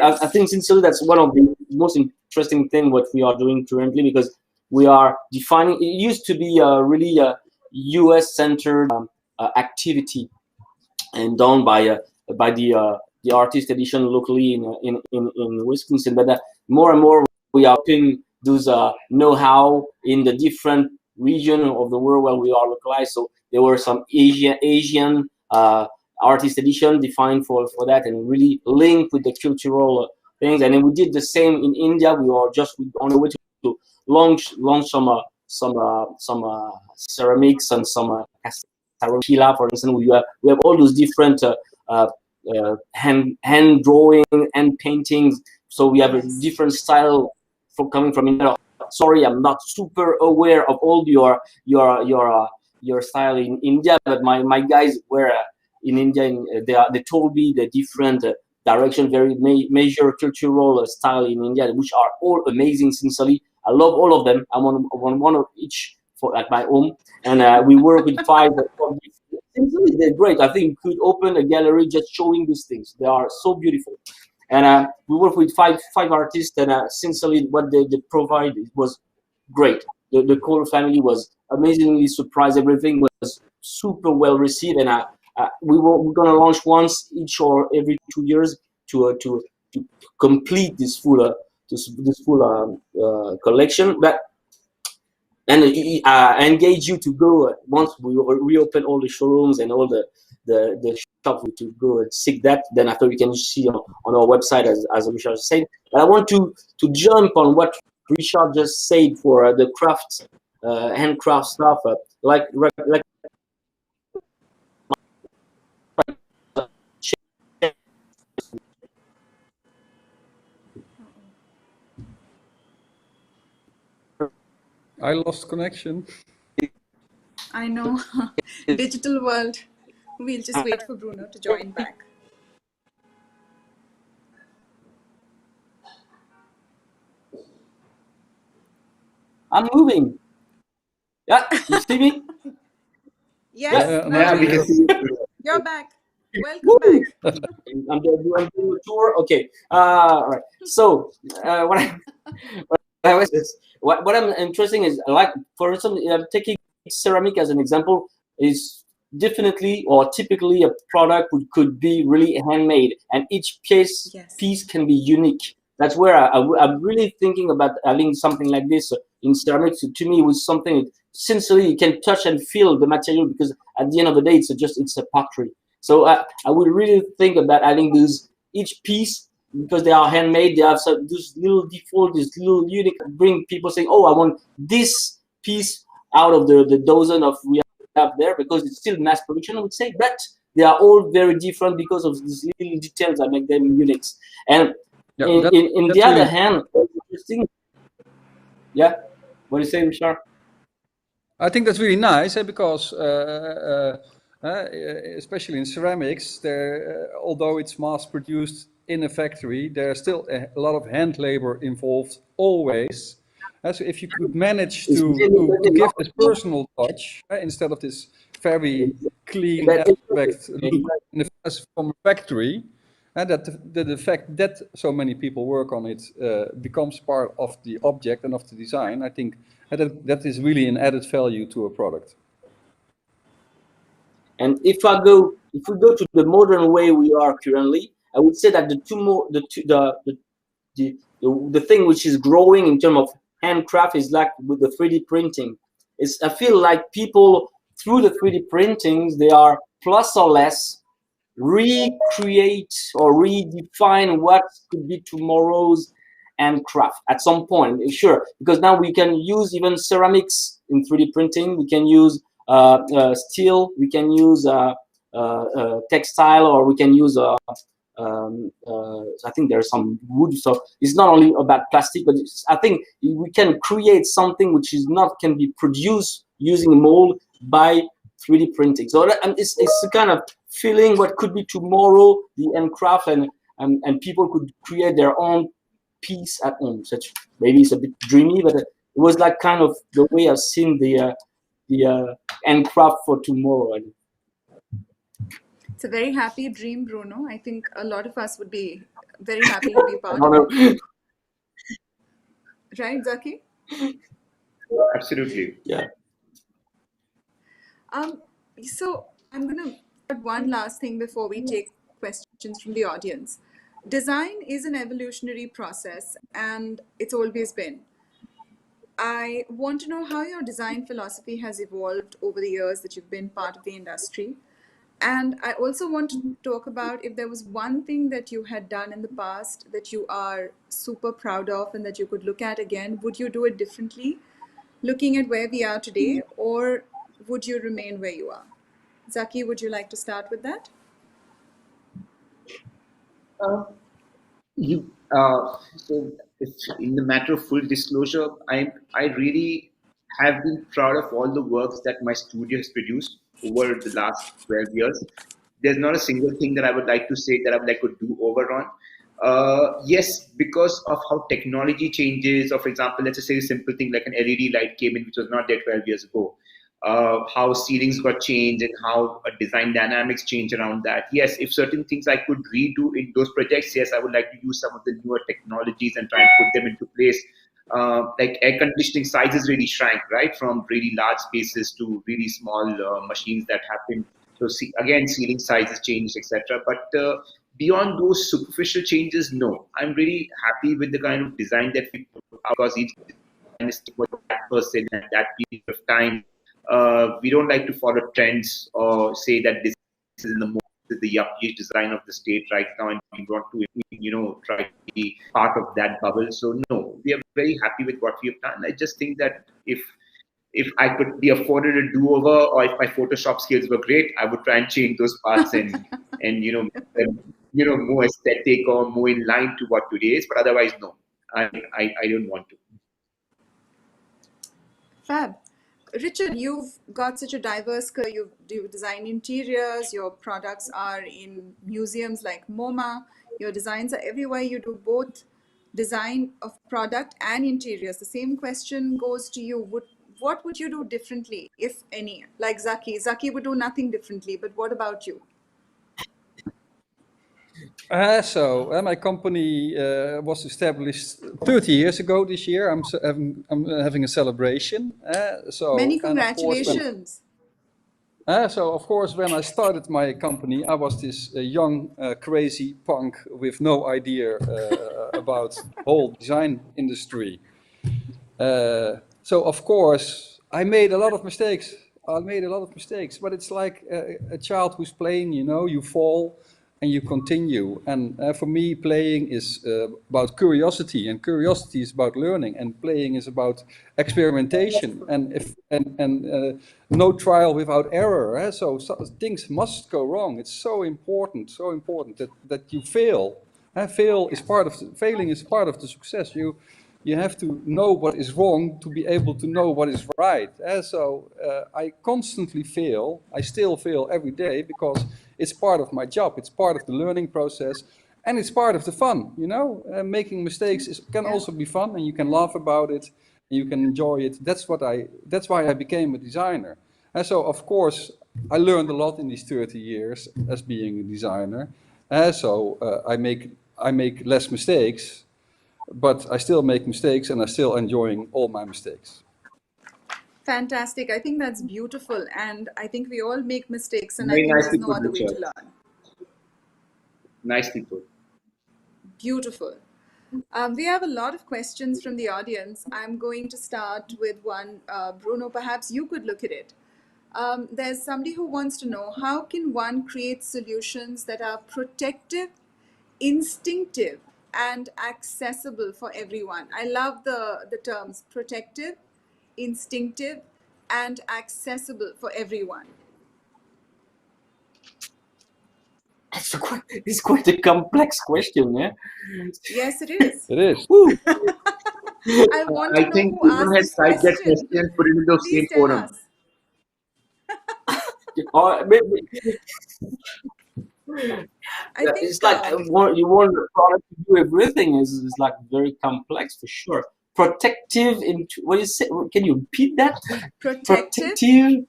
I think sincerely that's one of the most interesting thing what we are doing currently, because we are defining. It used to be really a U.S. centered activity, and done by the artist edition locally in Wisconsin. But more and more we are putting those know-how in the different region of the world where we are localized. So there were some Asian artist edition defined for that, and really linked with the cultural things. And then we did the same in India. We are just on the way to to launch some ceramics and some Pila, for instance. We have all those different hand drawing and paintings. So we have a different style coming from India. Sorry, I'm not super aware of all your style in India, but my guys were in India. They told me the different direction, very major cultural style in India, which are all amazing. Sincerely, I love all of them. I want one of each at my home, and we work with 5. Sincerely, they're great. I think we could open a gallery just showing these things. They are so beautiful. And we work with five artists, and sincerely, what they provided was great. The whole family was amazingly surprised. Everything was super well received, and we're gonna launch once each or every 2 years to complete this full collection. But and I engage you to go once we reopen all the showrooms and all the shop to go and seek that. Then after we can see on our website as Richard said. But I want to jump on what Richard just said for the craft, handcraft stuff, like I lost connection. I know. Digital world. We'll just wait for Bruno to join back. I'm moving. Yeah, you see me? Yes, Yeah, we can see you. you're back. Welcome back. I'm doing a tour. Okay. All right. So what I'm interesting is, like, for instance, I'm taking ceramic as an example, is definitely or typically a product could be really handmade, and each piece can be unique. That's where I'm really thinking about having something like this in ceramics. To me, it was something sincerely you can touch and feel the material, because at the end of the day, it's a pottery. So I would really think about adding each piece, because they are handmade. They have this little default, this little unique, bring people saying, "Oh, I want this piece out of the dozen of we have there," because it's still mass production, I would say, but they are all very different because of these little details that make them unique. And in the other hand, interesting. Yeah, what do you say, Richard? I think that's really nice, because especially in ceramics, although it's mass produced in a factory, there's still a lot of hand labor involved always. So if you could manage to give this personal touch instead of this very clean aspect from a factory, and that the fact that so many people work on it becomes part of the object and of the design, I think that is really an added value to a product. And if we go to the modern way we are currently, I would say that the thing which is growing in terms of handcraft is like with the 3D printing. I feel like people through the 3D printings, they are plus or less recreate or redefine what could be tomorrow's handcraft at some point. Sure, because now we can use even ceramics in 3D printing. We can use steel. We can use textile, or we can use I think there's some wood. So it's not only about plastic, but I think we can create something which can be produced using a mold by 3D printing. So it's a kind of feeling what could be tomorrow the handcraft, and people could create their own piece at home. Such maybe it's a bit dreamy, but it was like kind of the way I've seen the handcraft for tomorrow. It's a very happy dream, Bruno. I think a lot of us would be very happy to be part of it. Right, Zaki? Absolutely. Yeah. So I'm going to add one last thing before we take questions from the audience. Design is an evolutionary process, and it's always been. I want to know how your design philosophy has evolved over the years that you've been part of the industry. And I also want to talk about if there was one thing that you had done in the past that you are super proud of and that you could look at again, would you do it differently, looking at where we are today, or would you remain where you are? Zaki, would you like to start with that? So if in the matter of full disclosure, I really have been proud of all the works that my studio has produced over the last 12 years. There's not a single thing that I would like to say that I would like to do over on. Yes, because of how technology changes, or for example, let's just say a simple thing like an LED light came in, which was not there 12 years ago. How ceilings got changed and how design dynamics change around that. Yes, if certain things I could redo in those projects, yes, I would like to use some of the newer technologies and try and put them into place. Like air conditioning sizes really shrank, right, from really large spaces to really small machines that happen. So again, ceiling sizes changed, etc. But beyond those superficial changes, no, I'm really happy with the kind of design that we put out because each design is for that person at that period of time. We don't like to follow trends or say that this is in the most the yuppiest design of the state right now, and we want to, try to be part of that bubble. So no, we are very happy with what we have done. I just think that if I could be afforded a do-over, or if my Photoshop skills were great, I would try and change those parts and more aesthetic or more in line to what today is. But otherwise, no, I don't want to. Fab. Richard, you've got such a diverse career. You design interiors, your products are in museums like MoMA, your designs are everywhere. You do both design of product and interiors. The same question goes to you. What would you do differently, if any? Like Zaki. Zaki would do nothing differently, but what about you? My company was established 30 years ago this year. I'm having a celebration. Many congratulations. Of course, when I started my company, I was this young, crazy punk with no idea about whole design industry. So of course, I made a lot of mistakes. But it's like a child who's playing. You fall and you continue. And for me, playing is about curiosity, and curiosity is about learning, and playing is about experimentation, and no trial without error. So things must go wrong. It's so important that you fail. Failing is part of the success. You have to know what is wrong to be able to know what is right. I constantly fail. I still fail every day because it's part of my job. It's part of the learning process, and it's part of the fun. Making mistakes can also be fun, and you can laugh about it, and you can enjoy it. That's why I became a designer. So of course I learned a lot in these 30 years as being a designer. I make less mistakes. But I still make mistakes, and I'm still enjoying all my mistakes. Fantastic. I think that's beautiful. And I think we all make mistakes, and I think there's no other way to learn. Nicely put. Beautiful. We have a lot of questions from the audience. I'm going to start with one. Bruno, perhaps you could look at it. There's somebody who wants to know, how can one create solutions that are protective, instinctive, and accessible for everyone? I love the terms protective, instinctive, and accessible for everyone. It's quite a complex question, yeah? Yes, it is. It is. I want to know who asked this question. Put it in the same forum. I think it's like you want the product to do everything is like very complex for sure. Protective into what you say? Can you repeat that? Protective,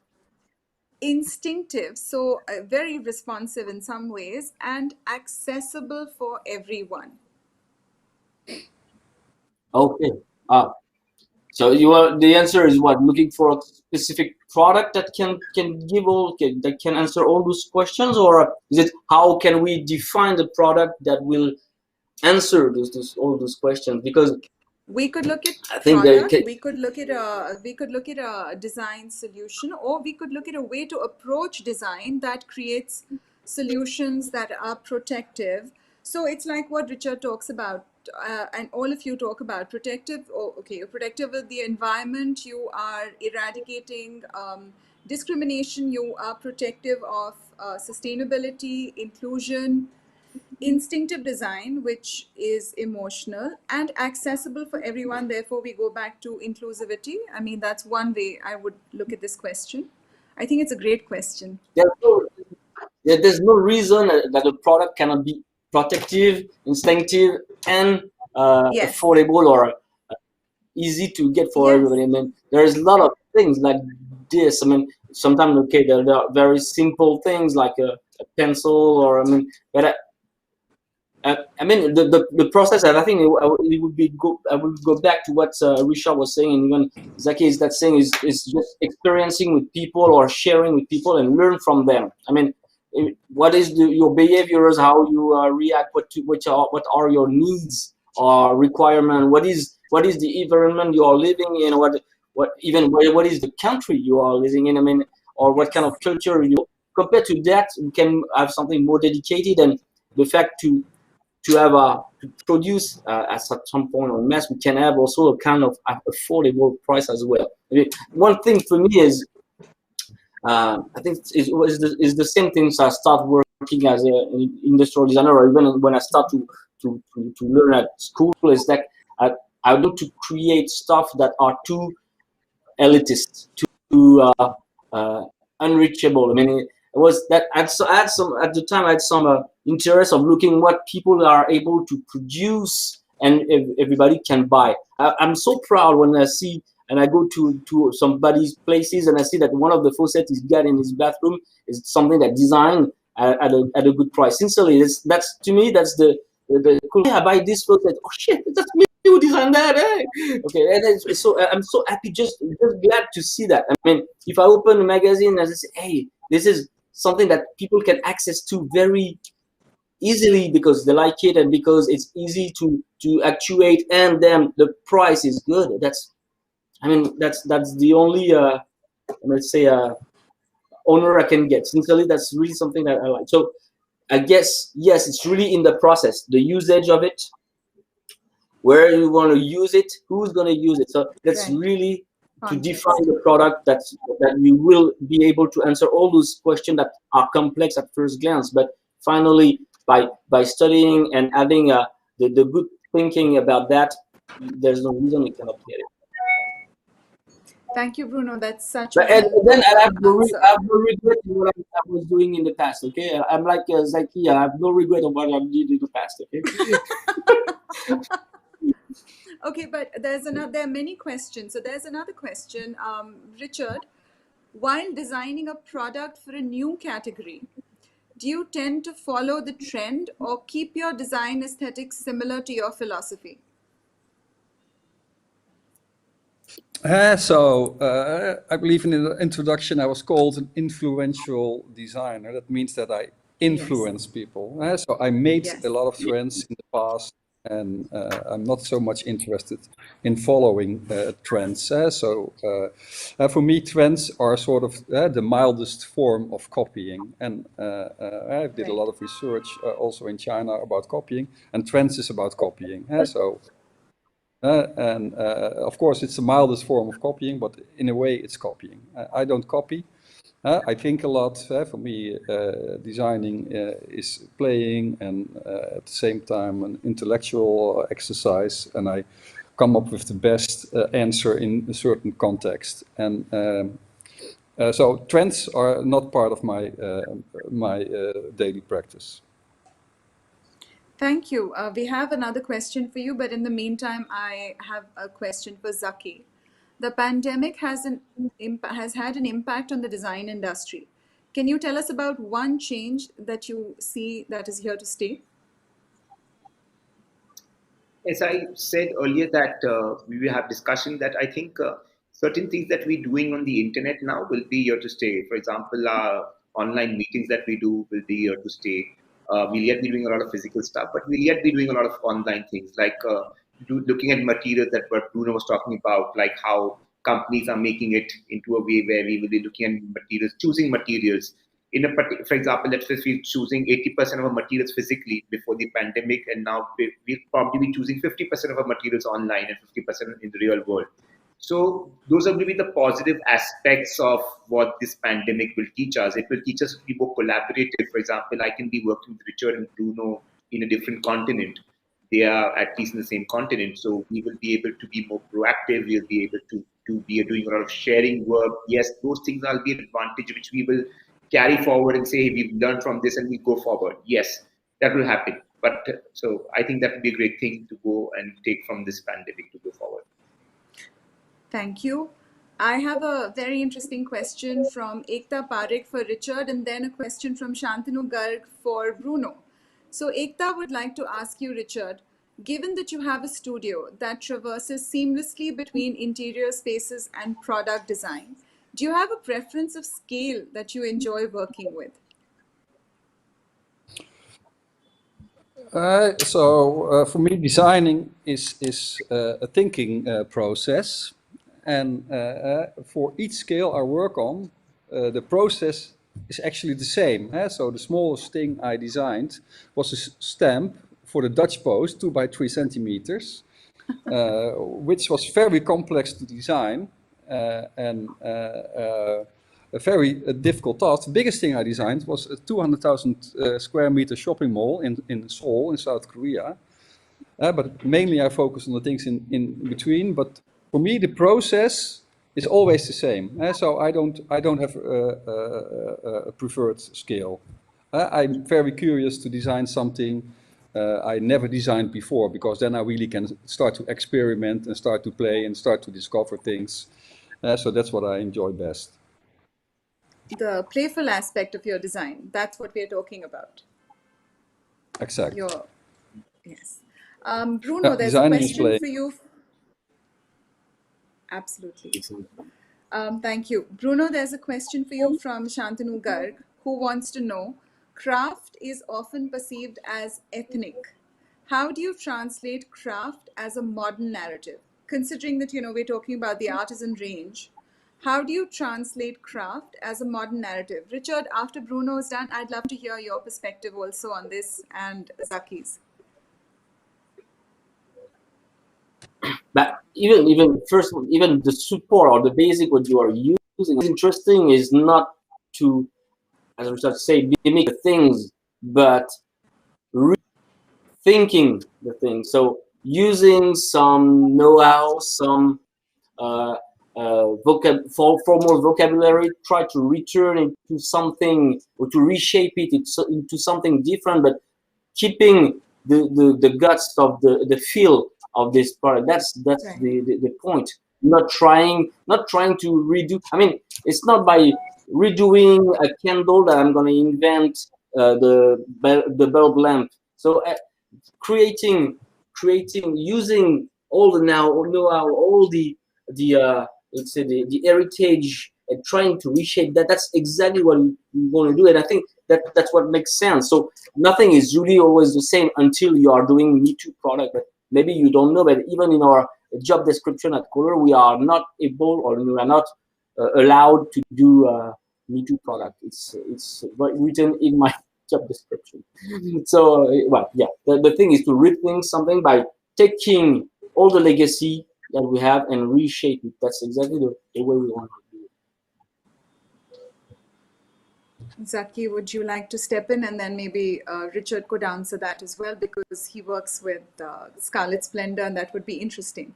instinctive, so very responsive in some ways, and accessible for everyone. Okay. So the answer is what? Looking for a specific product that can that can answer all those questions, or is it how can we define the product that will answer all those questions? Because We could look at I think product, we could look at a design solution, or we could look at a way to approach design that creates solutions that are protective. So it's like what Richard talks about, and all of you talk about protective. Oh, okay, you're protective of the environment, you are eradicating discrimination, you are protective of sustainability, inclusion, instinctive design, which is emotional and accessible for everyone. Therefore, we go back to inclusivity. I mean, that's one way I would look at this question. I think it's a great question. There's no reason that a product cannot be protective, instinctive, and Yes. affordable or easy to get for Yes. everybody. I mean, there's a lot of things like this. I mean, sometimes there are very simple things like a pencil, or but I mean the process. And I think it would be good. I would go back to what Richard was saying, and even Zaki is that saying is just experiencing with people or sharing with people and learn from them. I mean, what is your behaviors, how you react, what are your needs or requirement, what is the environment you are living in, what is the country you are living in, I mean, or what kind of culture you compared to that. You can have something more dedicated, and the fact to produce at some point on mass, we can have also a kind of affordable price as well. I mean, one thing for me is I think is the same thing. So I start working as an industrial designer, or even when I start to learn at school, is that I want to create stuff that are too elitist, too unreachable. I mean, it was that I had some at the time. I had some interest of looking what people are able to produce and everybody can buy. I'm so proud when I see. And I go to somebody's places and I see that one of the faucets he's got in his bathroom is something that designed at a good price. Sincerely, that's to me that's the cool. I buy this faucet. Oh shit, that's me who designed that. Eh? Okay, and so I'm so happy, just glad to see that. I mean, if I open a magazine and I say, hey, this is something that people can access to very easily because they like it and because it's easy to actuate, and then the price is good. That's the only let's say honor I can get. Sincerely, that's really something that I like. So I guess yes, it's really in the process, the usage of it, where you want to use it, who's going to use it. So that's Right. really to Context. define the product that you will be able to answer all those questions that are complex at first glance, but finally by studying and having the good thinking about that, there's no reason we cannot get it. Thank you, Bruno. That's such But a and then I have answer. no regret in what I was doing in the past. Okay, I'm like Zaki. I have no regret of what I did in the past. Okay. Okay, but there are many questions. So there's another question, Richard. While designing a product for a new category, do you tend to follow the trend or keep your design aesthetic similar to your philosophy? I believe in the introduction I was called an influential designer. That means that I influence people. So I made Yes. a lot of trends in the past, and I'm not so much interested in following trends. For me, trends are sort of the mildest form of copying. And I did a lot of research also in China about copying, and trends is about copying. Of course, it's the mildest form of copying, but in a way, it's copying. I don't copy. I think a lot. For me, designing is playing and at the same time an intellectual exercise, and I come up with the best answer in a certain context. And so trends are not part of my daily practice. Thank you. We have another question for you, but in the meantime, I have a question for Zaki. The pandemic has had an impact on the design industry. Can you tell us about one change that you see that is here to stay? As I said earlier, that we will have discussion that I think certain things that we're doing on the internet now will be here to stay. For example, online meetings that we do will be here to stay. We'll yet be doing a lot of physical stuff, but we'll yet be doing a lot of online things like looking at materials that what Bruno was talking about, like how companies are making it into a way where we will be looking at materials, choosing materials. For example, let's say we're choosing 80% of our materials physically before the pandemic, and now we'll probably be choosing 50% of our materials online and 50% in the real world. So those are going to be the positive aspects of what this pandemic will teach us. It will teach us to be more collaborative. For example, I can be working with Richard and Bruno in a different continent. They are at least in the same continent, so we will be able to be more proactive. We'll be able to be doing a lot of sharing work. Yes, those things will be an advantage which we will carry forward and say, hey, we've learned from this and we go forward. Yes, that will happen. But so I think that would be a great thing to go and take from this pandemic to go forward. Thank you. I have a very interesting question from Ekta Parekh for Richard, and then a question from Shantanu Garg for Bruno. So Ekta would like to ask you, Richard, given that you have a studio that traverses seamlessly between interior spaces and product design, do you have a preference of scale that you enjoy working with? For me, designing is a thinking process, and for each scale I work on, the process is actually the same. So the smallest thing I designed was a stamp for the Dutch Post, 2 by 3 centimeters, which was very complex to design and a very difficult task. The biggest thing I designed was a 200,000 square meter shopping mall in Seoul, in South Korea. But mainly I focus on the things in between. But for me, the process is always the same. So I don't have a preferred scale. I'm very curious to design something I never designed before, because then I really can start to experiment and start to play and start to discover things. So that's what I enjoy best. The playful aspect of your design, that's what we're talking about. Exactly. Yes. Bruno, there's a question for you. Absolutely. Thank you. Bruno, there's a question for you from Shantanu Garg, who wants to know, craft is often perceived as ethnic. How do you translate craft as a modern narrative? Considering that, we're talking about the artisan range, how do you translate craft as a modern narrative? Richard, after Bruno is done, I'd love to hear your perspective also on this, and Zaki's. But even the support or the basic what you are using, what's interesting is not to, as Richard say, mimic the things, but rethinking the things. So using some know-how, some formal vocabulary, try to return into something, or to reshape it into something different, but keeping the guts of the feel of this product. That's right. the point. Not trying to redo. I mean, it's not by redoing a candle that I'm going to invent the bulb lamp. So creating, using all the know-how, all the let's say the heritage, and trying to reshape that. That's exactly what we want to do, and I think that's what makes sense. So nothing is really always the same until you are doing Me Too product. But maybe you don't know, but even in our job description at Color, we are not able, or we are not allowed to do Me Too product. It's written in my job description. So well, yeah, the thing is to rethink something by taking all the legacy that we have and reshape it. That's exactly the way we want to do it. Zaki, would you like to step in, and then maybe Richard could answer that as well, because he works with Scarlet Splendor, and that would be interesting.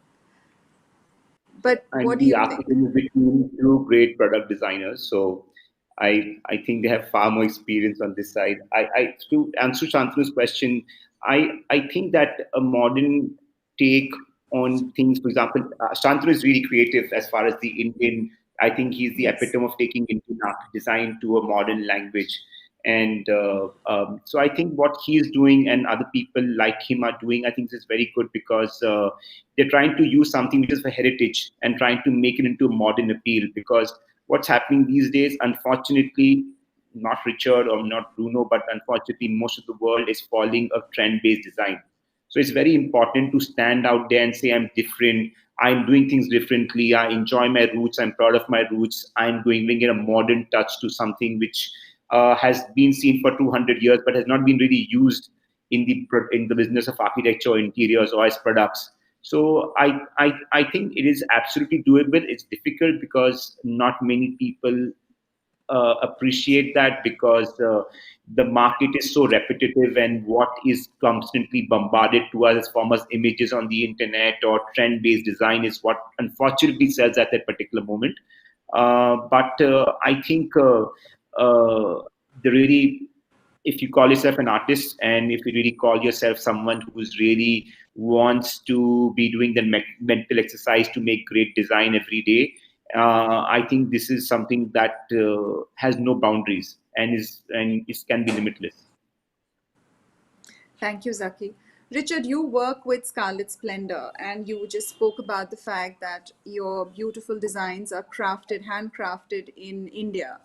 But what do you think? Between two great product designers, so I think they have far more experience on this side. To answer Shantanu's question, I think that a modern take on things, for example, Shantanu is really creative as far as the Indian. I think he's the epitome of taking Indian art design to a modern language. And so I think what he's doing and other people like him are doing, I think this is very good, because they're trying to use something which is for heritage and trying to make it into a modern appeal. Because what's happening these days, unfortunately, not Richard or not Bruno, but unfortunately most of the world is following a trend-based design. So it's very important to stand out there and say, I'm different. I'm doing things differently. I enjoy my roots. I'm proud of my roots. I'm bringing a modern touch to something which has been seen for 200 years, but has not been really used in the business of architecture, or interiors, or as products. So I think it is absolutely doable. It's difficult because not many people appreciate that, because the market is so repetitive, and what is constantly bombarded to us as form as images on the internet or trend-based design is what unfortunately sells at that particular moment. But I think the really, if you call yourself an artist, and if you really call yourself someone who's really wants to be doing the mental exercise to make great design every day, I think this is something that has no boundaries, and it can be limitless. Thank you, Zaki. Richard, you work with Scarlet Splendor, and you just spoke about the fact that your beautiful designs are handcrafted in India.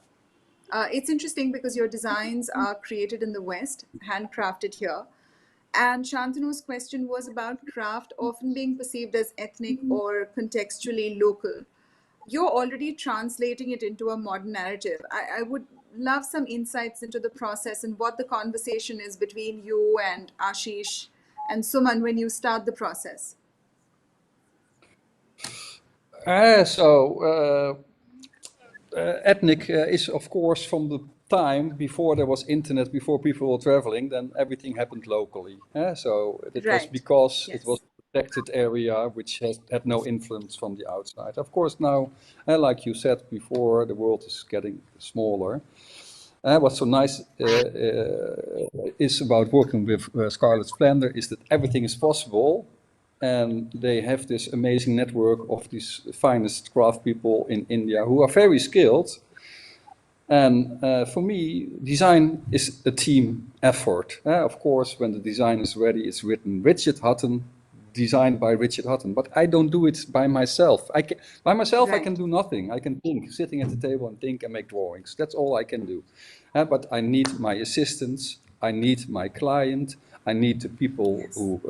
It's interesting because your designs are created in the West, handcrafted here. And Shantanu's question was about craft often being perceived as ethnic or contextually local. You're already translating it into a modern narrative. I would love some insights into the process and what the conversation is between you and Ashish and Suman when you start the process. Ethnic is, of course, from the time before there was internet, before people were traveling, then everything happened locally. So it was because it was a protected area which had no influence from the outside. Of course, now, like you said before, the world is getting smaller. What's so nice is about working with Scarlet Splendor is that everything is possible. And they have this amazing network of these finest craft people in India who are very skilled. And for me, design is a team effort. Of course, when the design is ready, it's written Richard Hutten, designed by Richard Hutten. But I don't do it by myself. I can do nothing. I can think, sitting at the table and think and make drawings. That's all I can do. But I need my assistants. I need my client. I need the people who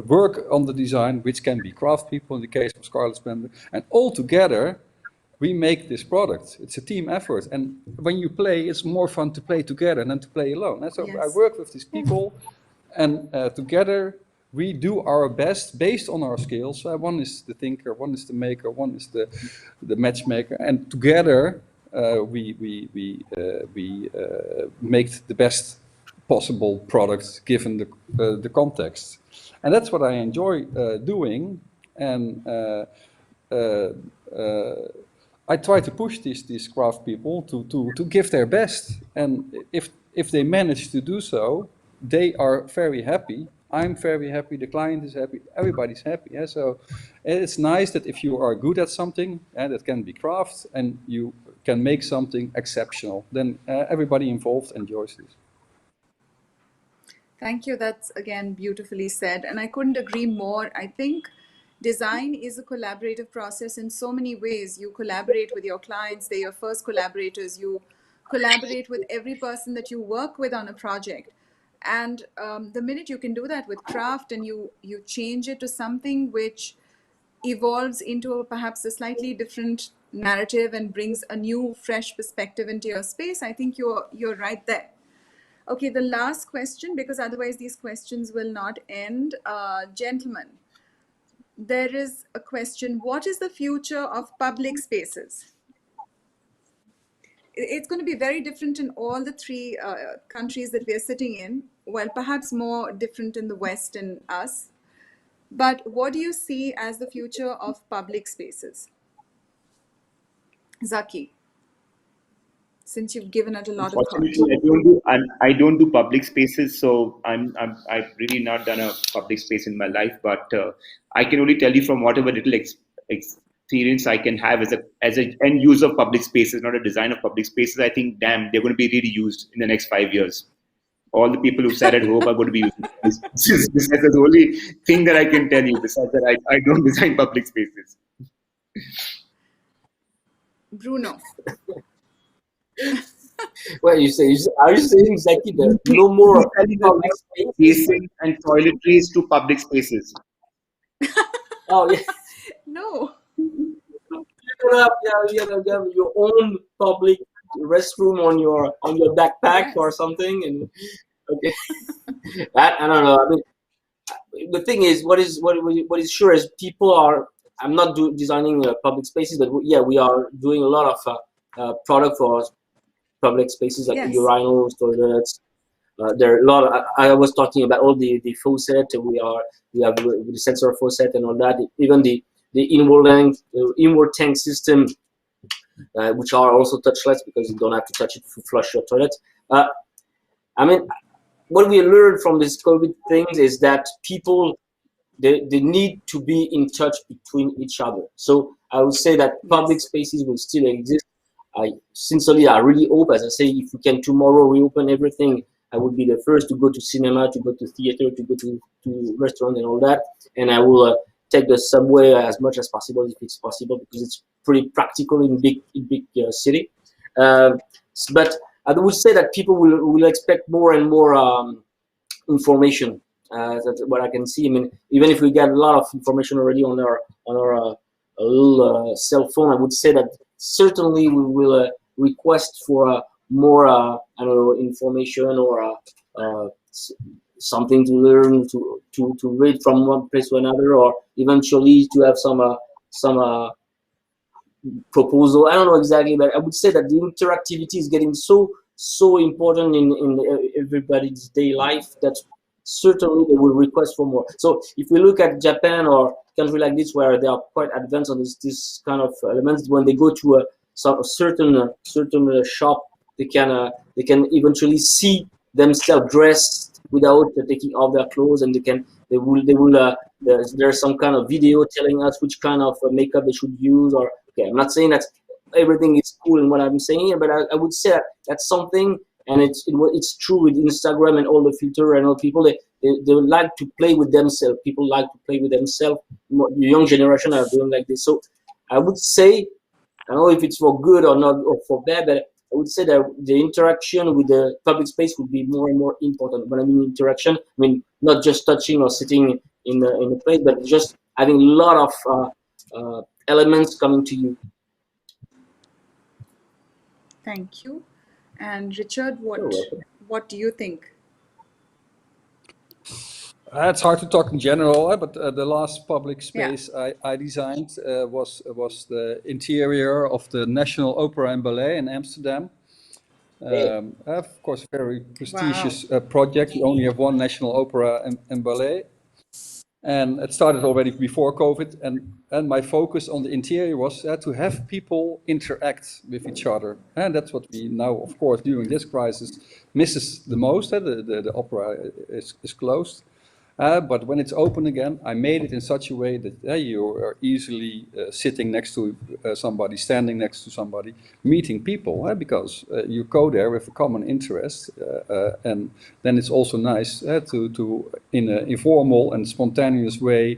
work on the design, which can be craft people in the case of Scarlet Splendor. And all together, we make this product. It's a team effort. And when you play, it's more fun to play together than to play alone. And so I work with these people, and together we do our best based on our skills. One is the thinker, one is the maker, one is the matchmaker. And together we make the best possible product given the context, and that's what I enjoy doing. And I try to push these craft people to give their best. And if they manage to do so, they are very happy. I'm very happy. The client is happy. Everybody's happy. Yeah? So it's nice that if you are good at something, and that can be craft, and you can make something exceptional, then everybody involved enjoys this. Thank you. That's, again, beautifully said. And I couldn't agree more. I think design is a collaborative process in so many ways. You collaborate with your clients. They're your first collaborators. You collaborate with every person that you work with on a project. And the minute you can do that with craft, and you change it to something which evolves into perhaps a slightly different narrative and brings a new, fresh perspective into your space, I think you're right there. Okay, the last question, because otherwise these questions will not end. Gentlemen, there is a question. What is the future of public spaces? It's going to be very different in all the three countries that we are sitting in. Well, perhaps more different in the West and us. But what do you see as the future of public spaces? Zaki, since you've given it a lot of thought. I don't do public spaces, so I've really not done a public space in my life. But I can only tell you from whatever little experience I can have as an end user of public spaces, not a design of public spaces. I think, damn, they're going to be really used in the next 5 years. All the people who sat at home are going to be using public spaces. This is the only thing that I can tell you. Besides that, I don't design public spaces. Bruno. What you say? Are you saying, Zaki, that no more public spaces? Basins and toiletries to public spaces. Oh yeah, No. you have your own public restroom on your backpack Yes. or something, and okay. That I don't know. I mean, the thing is, what is sure is people are. I'm not designing public spaces, but yeah, we are doing a lot of product for public spaces like Yes. urinals, toilets. There are a lot. I was talking about all the faucet. We have the sensor faucet and all that. Even the inward tank system, which are also touchless because you don't have to touch it to flush your toilet. I mean, what we learned from this COVID things is that people they need to be in touch between each other. So I would say that public spaces will still exist. I really hope, as I say, if we can tomorrow reopen everything, I would be the first to go to cinema, to go to theater, to go to restaurant and all that. And I will take the subway as much as possible if it's possible because it's pretty practical in big city. But I would say that people will expect more and more information. That's what I can see. I mean, even if we get a lot of information already on our little cell phone, I would say that certainly we will request for more I don't know, information or something to learn to read from one place to another, or eventually to have some proposal. I don't know exactly, but I would say that the interactivity is getting so important in everybody's day life that certainly they will request for more. So if we look at Japan or country like this where they are quite advanced on this kind of elements, when they go to a certain shop, they can eventually see themselves dressed without taking off their clothes, and they will there's some kind of video telling us which kind of makeup they should use. Or okay, I'm not saying that everything is cool in what I'm saying, but I would say that that's something, and it's true with Instagram and all the filter and all people. They like to play with themselves. People like to play with themselves. The young generation are doing like this. So I would say, I don't know if it's for good or not or for bad, but I would say that the interaction with the public space would be more and more important. When I mean interaction, I mean not just touching or sitting in the place, but just having a lot of elements coming to you. Thank you. And Richard, what do you think? It's hard to talk in general, but the last public space I designed was the interior of the National Opera and Ballet in Amsterdam. Of course, very prestigious project. We only have one National Opera and Ballet. And it started already before COVID, and my focus on the interior was to have people interact with each other. And that's what we now, of course, during this crisis, misses the most. The opera is closed. But when it's open again, I made it in such a way that you are easily sitting next to somebody, standing next to somebody, meeting people, because you go there with a common interest, and then it's also nice to in an informal and spontaneous way,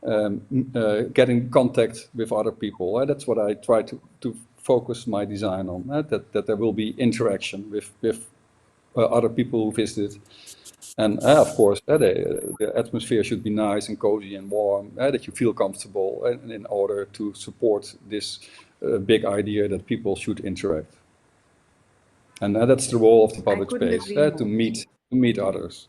get in contact with other people. That's what I try to focus my design on, that there will be interaction with other people who visit. And of course, the atmosphere should be nice and cozy and warm, that you feel comfortable, in order to support this big idea that people should interact. And that's the role of the public space, to meet others.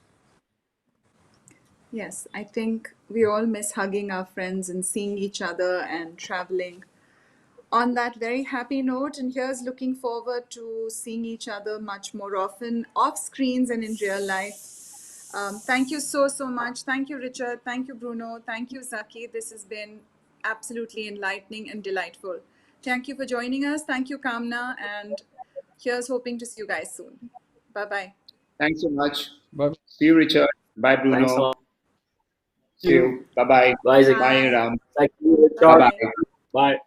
Yes, I think we all miss hugging our friends and seeing each other and traveling. On that very happy note, and here's looking forward to seeing each other much more often off screens and in real life. Thank you so much. Thank you, Richard. Thank you, Bruno. Thank you, Zaki. This has been absolutely enlightening and delightful. Thank you for joining us. Thank you, Kamna. And here's hoping to see you guys soon. Bye-bye. Thanks so much. Bye. See you, Richard. Bye, Bruno. Thanks a lot. See you. Bye-bye. Bye, Bye, Iram. Thank you, Richard. Bye. Bye.